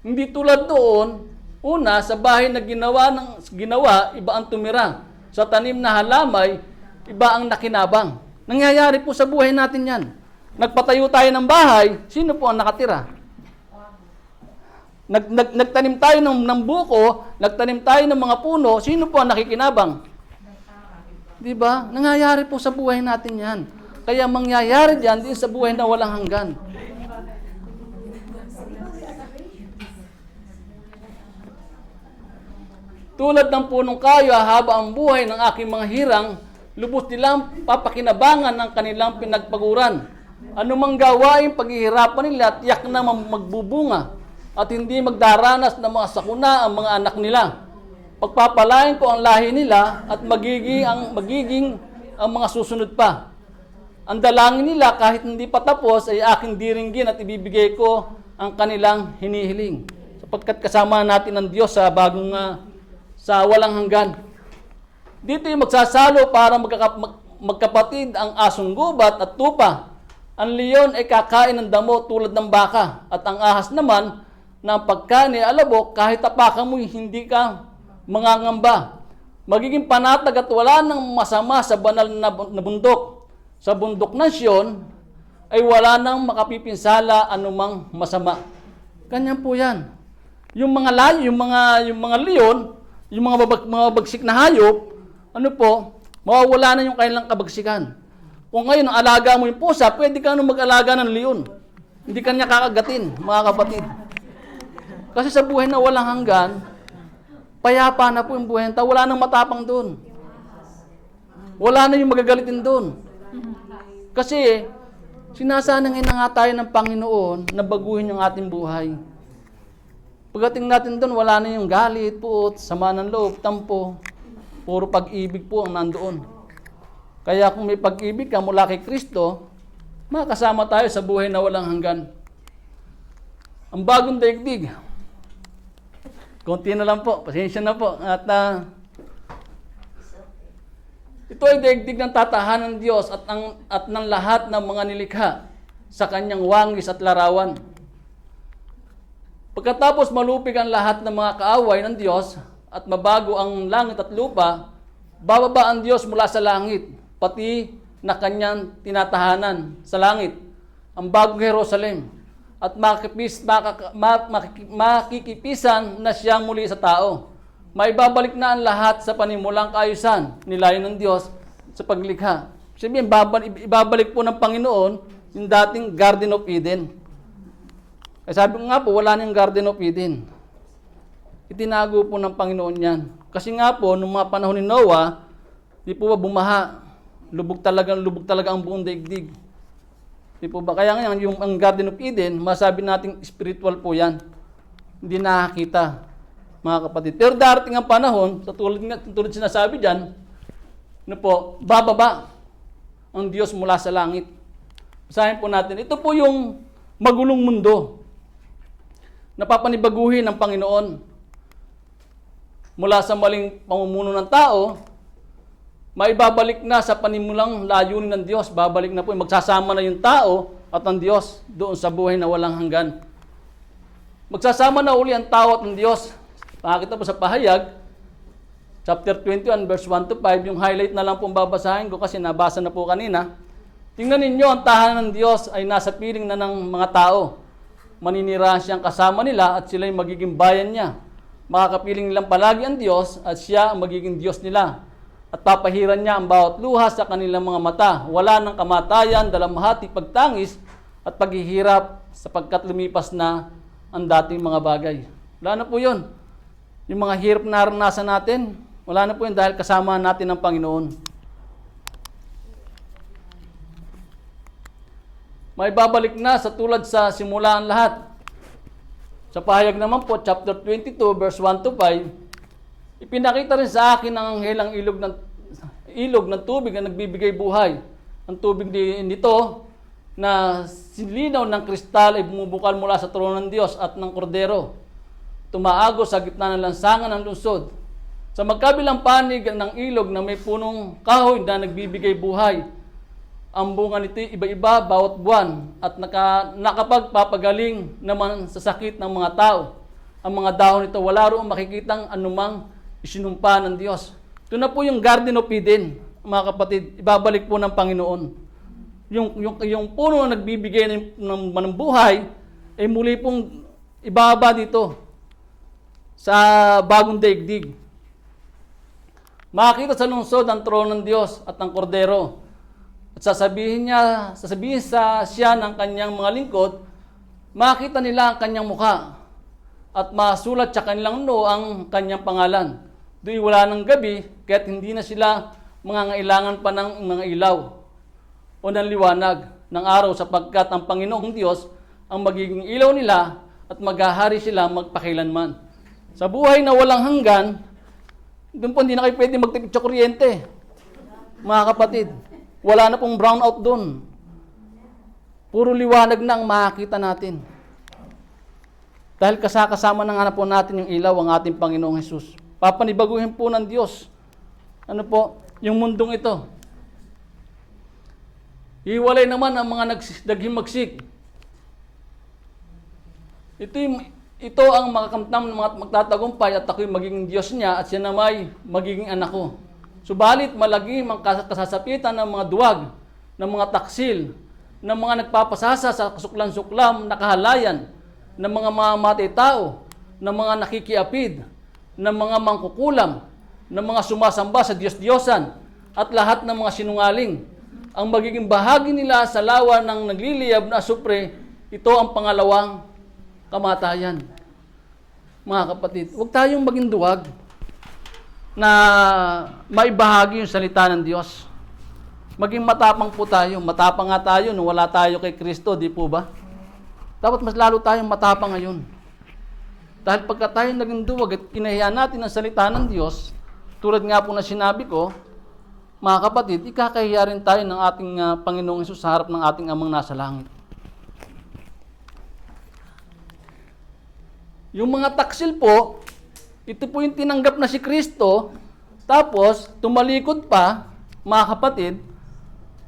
S3: Hindi tulad doon, una, sa bahay na ginawa, iba ang tumira. Sa tanim na halamay, iba ang nakinabang. Nangyayari po sa buhay natin yan. Nagpatayo tayo ng bahay, sino po ang nakatira? Nagtanim tayo ng buko, nagtanim tayo ng mga puno, sino po ang nakikinabang? Di ba? Nangyayari po sa buhay natin yan. Kaya mangyayari diyan din sa buhay na walang hanggan. Tulad ng punong kayo, haba ang buhay ng aking mga hirang, lubos nilang papakinabangan ng kanilang pinagpaguran. Anumang gawain paghihirapan nila, tiyak na magbubunga at hindi magdaranas ng mga sakuna ang mga anak nila. Pagpapalain ko ang lahi nila at magiging ang mga susunod pa. Ang dalangin nila kahit hindi pa tapos ay aking diringgin at ibibigay ko ang kanilang hinihiling. Sapagkat kasama natin ang Diyos sa sa walang hanggan. Dito yung magsasalo para magkapatid ang asong gubat at tupa. Ang leon ay kakain ng damo tulad ng baka. At ang ahas naman, na pagkain ay alabok, kahit tapakan mo, hindi ka mangangamba. magiging panatag at wala nang masama sa banal na bundok. Sa bundok ng Sion ay wala nang makapipinsala anumang masama. Ganyan po yan. Yung mga layo, yung mga leon, yung mga bagsik na hayop, ano po, mawawala na yung kanilang kabagsikan. Kung ngayon, ang alaga mo yung pusa, pwede ka nung mag-alaga ng leon. Hindi ka niya kakagatin, mga kapatid. Kasi sa buhay na walang hanggan, payapa na po yung buhay ng tao. Wala nang matapang doon. Wala na yung magagalitin doon. Kasi, sinasanangin na nga tayo ng Panginoon na baguhin yung ating buhay. Pagdating natin doon, wala na yung galit, puot, sama ng loob, tampo. Puro pag-ibig po ang nandoon. Kaya kung may pag-ibig ka mula kay Kristo, makasama tayo sa buhay na walang hanggan. Ang bagong daigdig. Konti na lang po, pasensya na po. At ito ay daigdig ng tatahanan ng Diyos at ng lahat ng mga nilikha sa kanyang wangis at larawan. Pagkatapos malupig ang lahat ng mga kaaway ng Diyos at mabago ang langit at lupa, bababa ang Diyos mula sa langit, pati na kanyang tinatahanan sa langit, ang bagong Jerusalem, at makikipisan na siyang muli sa tao. Maibabalik na ang lahat sa panimulang kaayusan, nilayon ng Diyos sa paglikha. Sabihin, ibabalik po ng Panginoon yung dating Garden of Eden. Kaya sabi ko nga po, wala na yung Garden of Eden. Itinago po ng Panginoon yan. Kasi nga po, nung mga panahon ni Noah, di po ba bumaha? Lubog talaga ang buong daigdig. Di po ba? Kaya ngayon, yung ang Garden of Eden, masabi nating spiritual po yan. Hindi nakakita, mga kapatid. Pero darating ang panahon, sa tulad sinasabi dyan, ano po, bababa ang Diyos mula sa langit. Basahin po natin. Ito po yung magulong mundo na papanibaguhin ng Panginoon. Mula sa maling pamumuno ng tao, maibabalik na sa panimulang layunin ng Diyos. Babalik na po, magsasama na yung tao at ang Diyos doon sa buhay na walang hanggan. Magsasama na uli ang tao at ang Diyos. Pakita po sa pahayag, chapter 21, verse 1 to 5, yung highlight na lang pong babasahin ko kasi nabasa na po kanina. Tingnan ninyo, ang tahanan ng Diyos ay nasa piling na ng mga tao. Maninirahan siyang kasama nila at sila'y magiging bayan niya. Makakapiling nilang palagi ang Diyos at siya ang magiging Diyos nila. At papahiran niya ang bawat luha sa kanilang mga mata. Wala ng kamatayan, dalamhati, pagtangis at paghihirap sapagkat lumipas na ang dating mga bagay. Wala na po yun. Yung mga hirap na naranasan natin, wala na po yun dahil kasama natin ang Panginoon. May babalik na sa tulad sa simula ang lahat. Sa pahayag naman po, chapter 22, verse 1 to 5, ipinakita rin sa akin ang anghelang ilog ng tubig na nagbibigay buhay. Ang tubig nito na silinaw ng kristal ay bumubukal mula sa trono ng Diyos at ng Kordero. Tumaago sa gitna ng lansangan ng lungsod. Sa magkabilang panig ng ilog na may punong kahoy na nagbibigay buhay. Ang bunga nito iba-iba bawat buwan at nakapagpapagaling naman sa sakit ng mga tao. Ang mga dahon nito wala roong makikitang anumang isinumpa ng Diyos. Ito na po yung Garden of Eden, mga kapatid, ibabalik po ng Panginoon. Yung puno na nagbibigay ng buhay, ay muli pong ibaba dito sa bagong daigdig. Makakita sa lungsod ang trono ng Diyos at ang Kordero. At sasabihin sa siya ng kanyang mga lingkod, makita nila ang kanyang mukha at masulat sa kanilang noo ang kanyang pangalan. Do'y wala ng gabi, kaya't hindi na sila mangangailangan pa ng mga ilaw o ng liwanag ng araw sapagkat ang Panginoong Diyos ang magiging ilaw nila at maghahari sila magpakilanman. Sa buhay na walang hanggan, doon po hindi na kayo pwede magtipid sa kuryente. Mga kapatid, wala na pong brownout doon. Puro liwanag na ang makikita natin. Dahil kasama na nga na po natin yung ilaw, ang ating Panginoong Hesus. Papanibaguhin po ng Diyos. Ano po? Yung mundong ito. Hiwalay naman ang mga naghimagsik. ito ang makakamtam ng mga magtatagumpay at ako'y magiging Diyos niya at siya na may magiging anak ko. Subalit malagim ang kasasapitan ng mga duwag, ng mga taksil, ng mga nagpapasasa sa kasuklan-suklam na kahalayan, ng mga mamamatay tao, ng mga nakikiapid, ng mga mangkukulam, ng mga sumasamba sa Diyos-Diyosan, at lahat ng mga sinungaling. Ang magiging bahagi nila sa lawa ng nagliliyab na asupre, ito ang pangalawang kamatayan. Mga kapatid, huwag tayong maging duwag na maibahagi yung salita ng Diyos. Maging matapang po tayo. Matapang nga tayo nung wala tayo kay Kristo, di po ba? Dapat mas lalo tayong matapang ngayon. Dahil pagka tayo naging duwag at kinahiya natin ang salita ng Diyos, tulad nga po na sinabi ko, mga kapatid, ikakahiya rin tayo ng ating Panginoong Hesus sa harap ng ating Amang nasa langit. Yung mga taksil po, ito po yung tinanggap na si Kristo, tapos tumalikod pa, mga kapatid,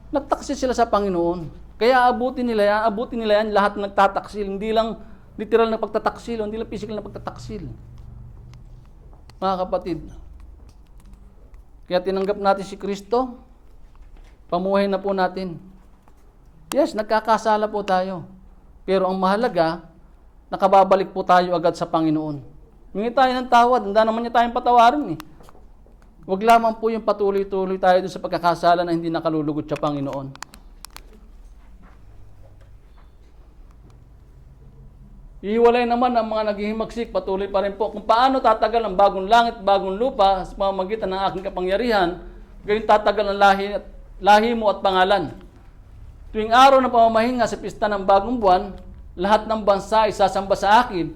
S3: nagtaksil sila sa Panginoon. Kaya abutin nila yan lahat ng nagtataksil, hindi lang literal na pagtataksil, hindi lang physical na pagtataksil. Mga kapatid, kaya tinanggap natin si Kristo, pamuhay na po natin. Yes, nagkakasala po tayo. Pero ang mahalaga, nakababalik po tayo agad sa Panginoon. Hingi tayo ng tawad, handa naman niya tayong patawarin eh. Huwag lamang po yung patuloy-tuloy tayo dun sa pagkakasala na hindi nakalulugod sa Panginoon. Ihiwalay naman ang mga naghihimagsik, patuloy pa rin po. Kung paano tatagal ang bagong langit, bagong lupa sa pamamagitan ng aking kapangyarihan, gayon tatagal ang lahi mo at pangalan. Tuwing araw ng pamamahinga sa pista ng bagong buwan, lahat ng bansa ay sasamba sa akin,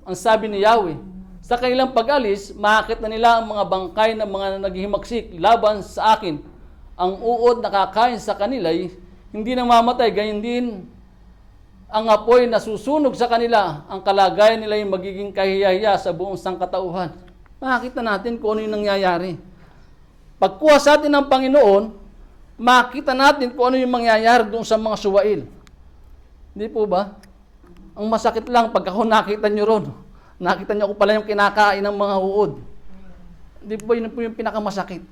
S3: ang sabi ni Yahweh. Sa kanilang pag-alis, makakita nila ang mga bangkay ng mga naghihimagsik laban sa akin. Ang uod na kakain sa kanila ay hindi namamatay, gayon din ang apoy na susunog sa kanila, ang kalagayan nila ay magiging kahiyahiya sa buong sangkatauhan. Makikita natin kung ano yung nangyayari. Pagkuha sa atin ng Panginoon, makita natin kung ano yung mangyayari doon sa mga suwail. Hindi po ba? Ang masakit lang, pagka nakita nyo ron, nakita nyo ako pala yung kinakain ng mga uod. Hindi po yun po yung pinakamasakit.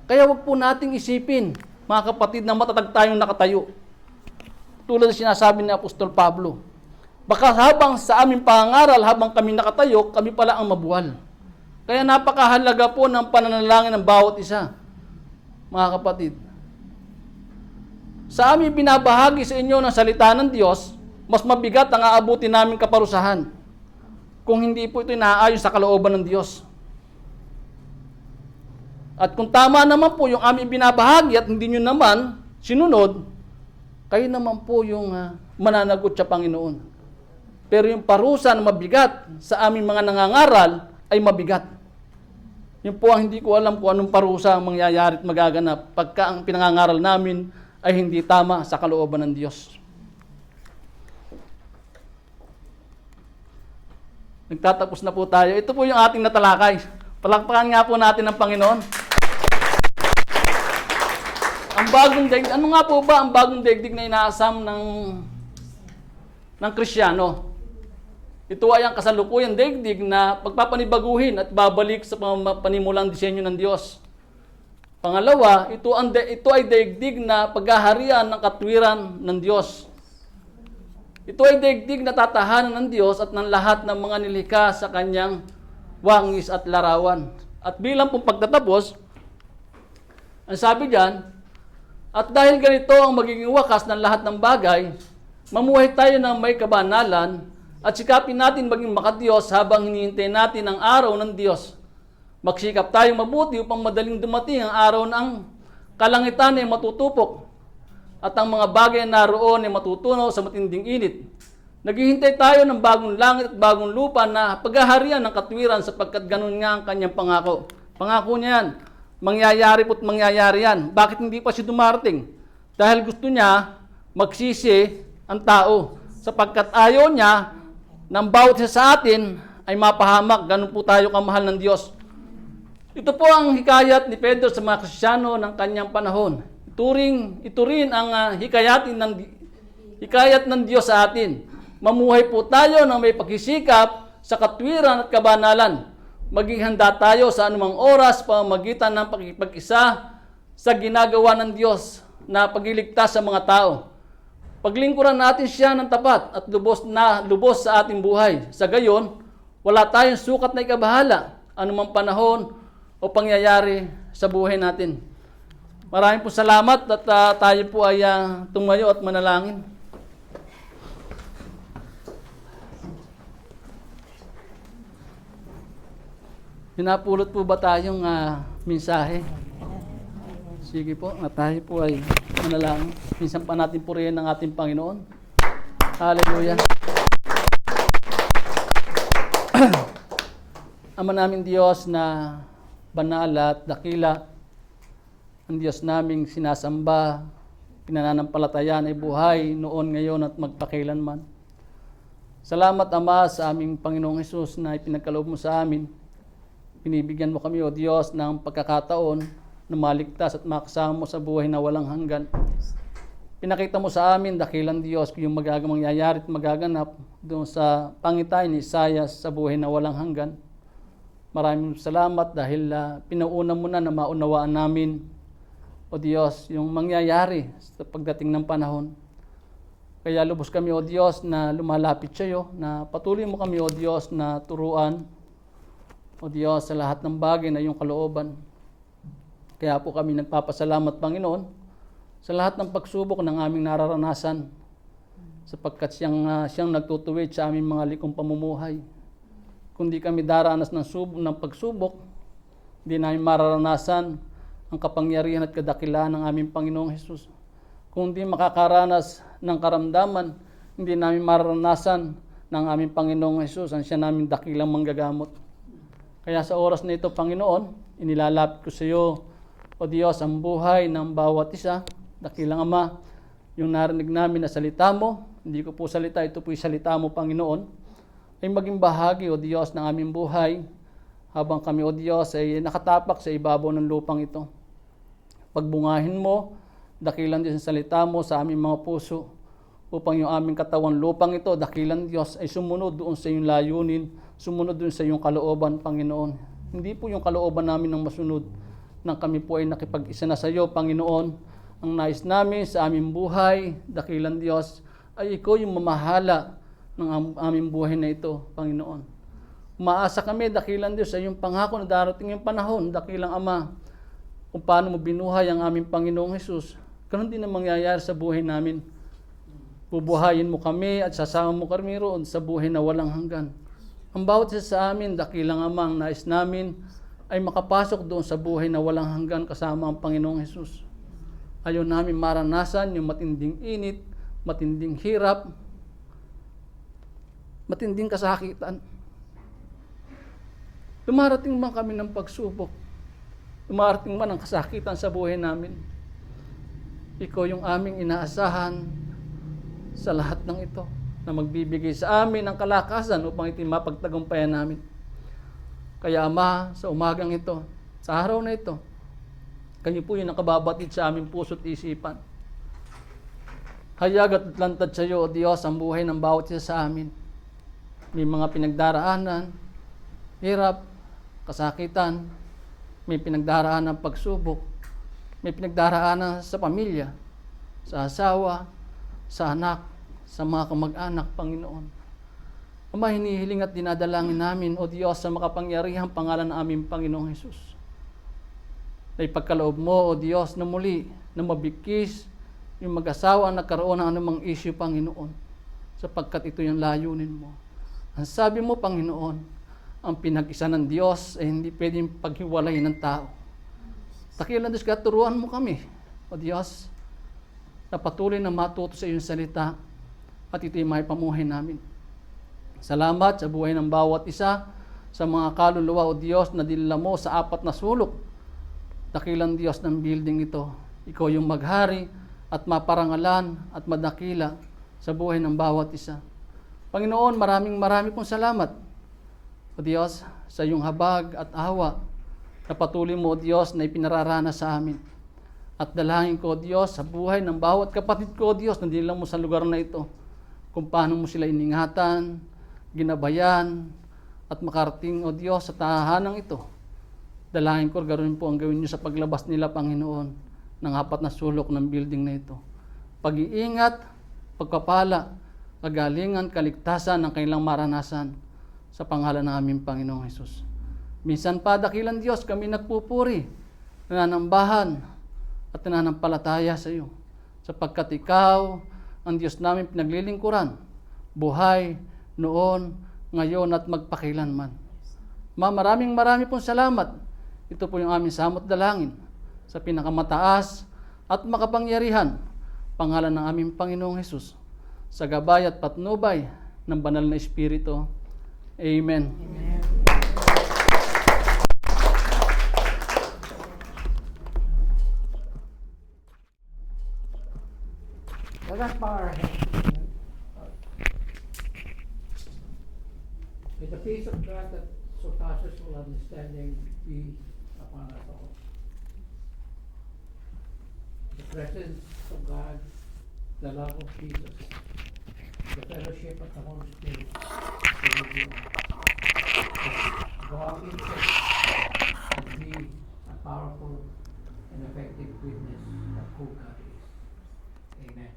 S3: Kaya wag po nating isipin, mga kapatid, na matatag tayong nakatayo. Tulad na sinasabi ni Apostol Pablo, baka habang sa aming pangangaral, habang kami nakatayo, kami pala ang mabuwal. Kaya napakahalaga po ng pananalangin ng bawat isa, mga kapatid. Sa aming binabahagi sa inyo ng salita ng Diyos, mas mabigat ang aabutin namin kaparusahan kung hindi po ito inaayon sa kalooban ng Diyos. At kung tama naman po yung aming binabahagi at hindi nyo naman sinunod, kayo naman po yung mananagot sa Panginoon. Pero yung parusa na mabigat sa aming mga nangangaral ay mabigat. Yun po ang hindi ko alam kung anong parusa ang mangyayari at magaganap pagka ang pinangangaral namin ay hindi tama sa kalooban ng Diyos. Nagtatapos na po tayo. Ito po yung ating natalakay. Palakpakan nga po natin ang Panginoon. Ang bagong daigdig, ano nga po ba ang bagong daigdig na inaasam ng Kristiyano? Ito ay ang kasalukuyang daigdig na pagpapanibaguhin at babalik sa panimulang disenyo ng Diyos. Pangalawa, ito ay daigdig na paghaharian ng katwiran ng Diyos. Ito ay daigdig na tatahanan ng Diyos at ng lahat ng mga nilikha sa kanyang wangis at larawan. At bilang pong pagtatapos, ang sabi diyan, at dahil ganito ang magiging wakas ng lahat ng bagay, mamuhay tayo ng may kabanalan at sikapin natin maging makadiyos habang hinihintay natin ang araw ng Diyos. Magsikap tayong mabuti upang madaling dumating ang araw ng kalangitan ay matutupok at ang mga bagay na naroon ay matutunaw sa matinding init. Naghihintay tayo ng bagong langit at bagong lupa na paghaharian ng katwiran sapagkat ganun nga ang kanyang pangako. Pangako niya yan. Mangyayari po't mangyayari yan. Bakit hindi pa siya dumarating? Dahil gusto niya magsisi ang tao. Sapagkat ayaw niya ng bawat isa sa atin ay mapahamak. Ganun po tayo kamahal ng Diyos. Ito po ang hikayat ni Pedro sa mga Kristiyano ng kanyang panahon. Ito rin ang hikayat ng Diyos sa atin. Mamuhay po tayo ng may pagsisikap sa katwiran at kabanalan. Maging handa tayo sa anumang oras pamamagitan ng pakikipag-isa sa ginagawa ng Diyos na pagliligtas sa mga tao. Paglingkuran natin siya ng tapat at lubos sa ating buhay. Sa gayon, wala tayong sukat na ikabahala anumang panahon o pangyayari sa buhay natin. Maraming po salamat at tayo po ay tumayo at manalangin. Pinapulot po ba tayong mensahe? Sige po, tayo po ay manalangin. Minsan pa natin purihin ng ating Panginoon. Hallelujah. Ama namin Diyos na banal at dakila, ang Diyos naming sinasamba, pinananampalatayaan ay buhay noon, ngayon at magpakailanman. Salamat Ama sa aming Panginoong Hesus na ipinagkaloob mo sa amin. Binibigyan mo kami, O Diyos, ng pagkakataon na maligtas at makasama mo sa buhay na walang hanggan. Pinakita mo sa amin, dakilang Diyos, kung yung mangyayari at magaganap doon sa pangitain ni Isaias sa buhay na walang hanggan. Maraming salamat dahil pinauna mo na maunawaan namin, O Diyos, yung mangyayari sa pagdating ng panahon. Kaya lubos kami, O Diyos, na lumalapit sa iyo, na patuloy mo kami, O Diyos, na turuan, O Diyos, sa lahat ng bagay na iyong kalooban. Kaya po kami nagpapasalamat, Panginoon, sa lahat ng pagsubok ng aming nararanasan, sapagkat siyang nagtutuwid sa aming mga likong pamumuhay. Kung di kami daranas ng pagsubok, hindi namin mararanasan ang kapangyarihan at kadakilaan ng aming Panginoong Hesus. Kung di makakaranas ng karamdaman, hindi namin mararanasan ng aming Panginoong Hesus ang siya naming dakilang manggagamot. Kaya sa oras na ito, Panginoon, inilalapit ko sa iyo, O Diyos, ang buhay ng bawat isa. Dakilang Ama, yung narinig namin na salita mo, hindi ko po salita, ito po yung salita mo, Panginoon, ay maging bahagi, O Diyos, ng aming buhay, habang kami, O Diyos, ay nakatapak sa ibabaw ng lupang ito. Pagbungahin mo, dakilang Diyos ang salita mo sa aming mga puso, upang yung aming katawang lupang ito, dakilang Diyos, ay sumunod doon sa iyong layunin, sumunod doon sa iyong kalooban, Panginoon. Hindi po yung kalooban namin ng masunod, nang kami po ay nakipag-isa na sa iyo, Panginoon. Ang nais namin sa aming buhay, dakilang Diyos, ay ikaw yung mamahala ng aming buhay na ito, Panginoon. Umaasa kami, dakilang Diyos, sa iyong pangako na darating yung panahon, dakilang Ama, kung paano mo binuhay ang aming Panginoong Hesus. Ganun din ang mangyayari sa buhay namin. Bubuhayin mo kami at sasama mo kami roon sa buhay na walang hanggan. Ang bawat isa sa amin, dakilang Ama, ang nais namin ay makapasok doon sa buhay na walang hanggan kasama ang Panginoong Hesus. Ayaw namin maranasan yung matinding init, matinding hirap, matinding kasakitan. Dumarating man kami ng pagsubok, dumarating man ang kasakitan sa buhay namin, ikaw yung aming inaasahan sa lahat ng ito, na magbibigay sa amin ng kalakasan upang ito mapagtagumpayan namin. Kaya Ama, sa umagang ito, sa araw na ito, kayo po yung nakababatid sa aming puso't isipan. Hayag at lantad sa iyo, O Diyos, ang buhay ng bawat isa sa amin. May mga pinagdaraanan, hirap, kasakitan, may pinagdaraanan ng pagsubok, may pinagdaraanan sa pamilya, sa asawa, sa anak, sa mga kamag-anak, Panginoon. Ama, hinihiling at dinadalangin namin, O Diyos, sa makapangyarihang pangalan ng aming Panginoong Hesus. Na ipagkaloob mo, O Diyos, na muli, na mabikis yung mag-asawa na nagkaroon ng anumang issue, Panginoon, sapagkat ito yung layunin mo. Ang sabi mo, Panginoon, ang pinag-isa ng Diyos ay hindi pwedeng paghiwalay ng tao. Dakilang Diyos, kaya turuan mo kami, O Diyos, na patuloy na matuto sa iyong salita at ito'y may pamuhay namin. Salamat sa buhay ng bawat isa, sa mga kaluluwa, O Diyos, na dinala mo sa 4 na sulok. Dakilang Diyos ng building ito, ikaw yung maghari at maparangalan at madakila sa buhay ng bawat isa. Panginoon, maraming pong salamat, O Diyos, sa iyong habag at awa na patuloy mo, O Diyos, na ipinararanas sa amin. At dalangin ko, O Diyos, sa buhay ng bawat kapatid ko, O Diyos, na dinala mo sa lugar na ito. kung paano mo sila iningatan, ginabayan, at makarating, O Diyos, sa tahanang ito. Dalangin ko, ganoon po ang gawin niyo sa paglabas nila, Panginoon, ng apat na sulok ng building na ito. Pag-iingat, pagpapala, kagalingan, kaligtasan ng kanilang maranasan sa pangalan ng aming Panginoong Hesus. Minsan pa, dakilang Diyos, kami nagpupuri, nananambahan, at nananampalataya sa iyo. Sapagkat ikaw, ang Diyos namin pinaglilingkuran, buhay, noon, ngayon, at magpakilanman. Maraming pong salamat. Ito po yung aming samot dalangin sa pinakamataas at makapangyarihan, pangalan ng aming Panginoong Hesus, sa gabay at patnubay ng banal na Espiritu. Amen.
S1: Amen.
S2: Let us bow our heads. May the peace of God that surpasses all understanding be upon us all. The presence of God, the love of Jesus, the fellowship of the Holy Spirit be with you all. Go out in faith and be a powerful and effective witness of who God is. Amen.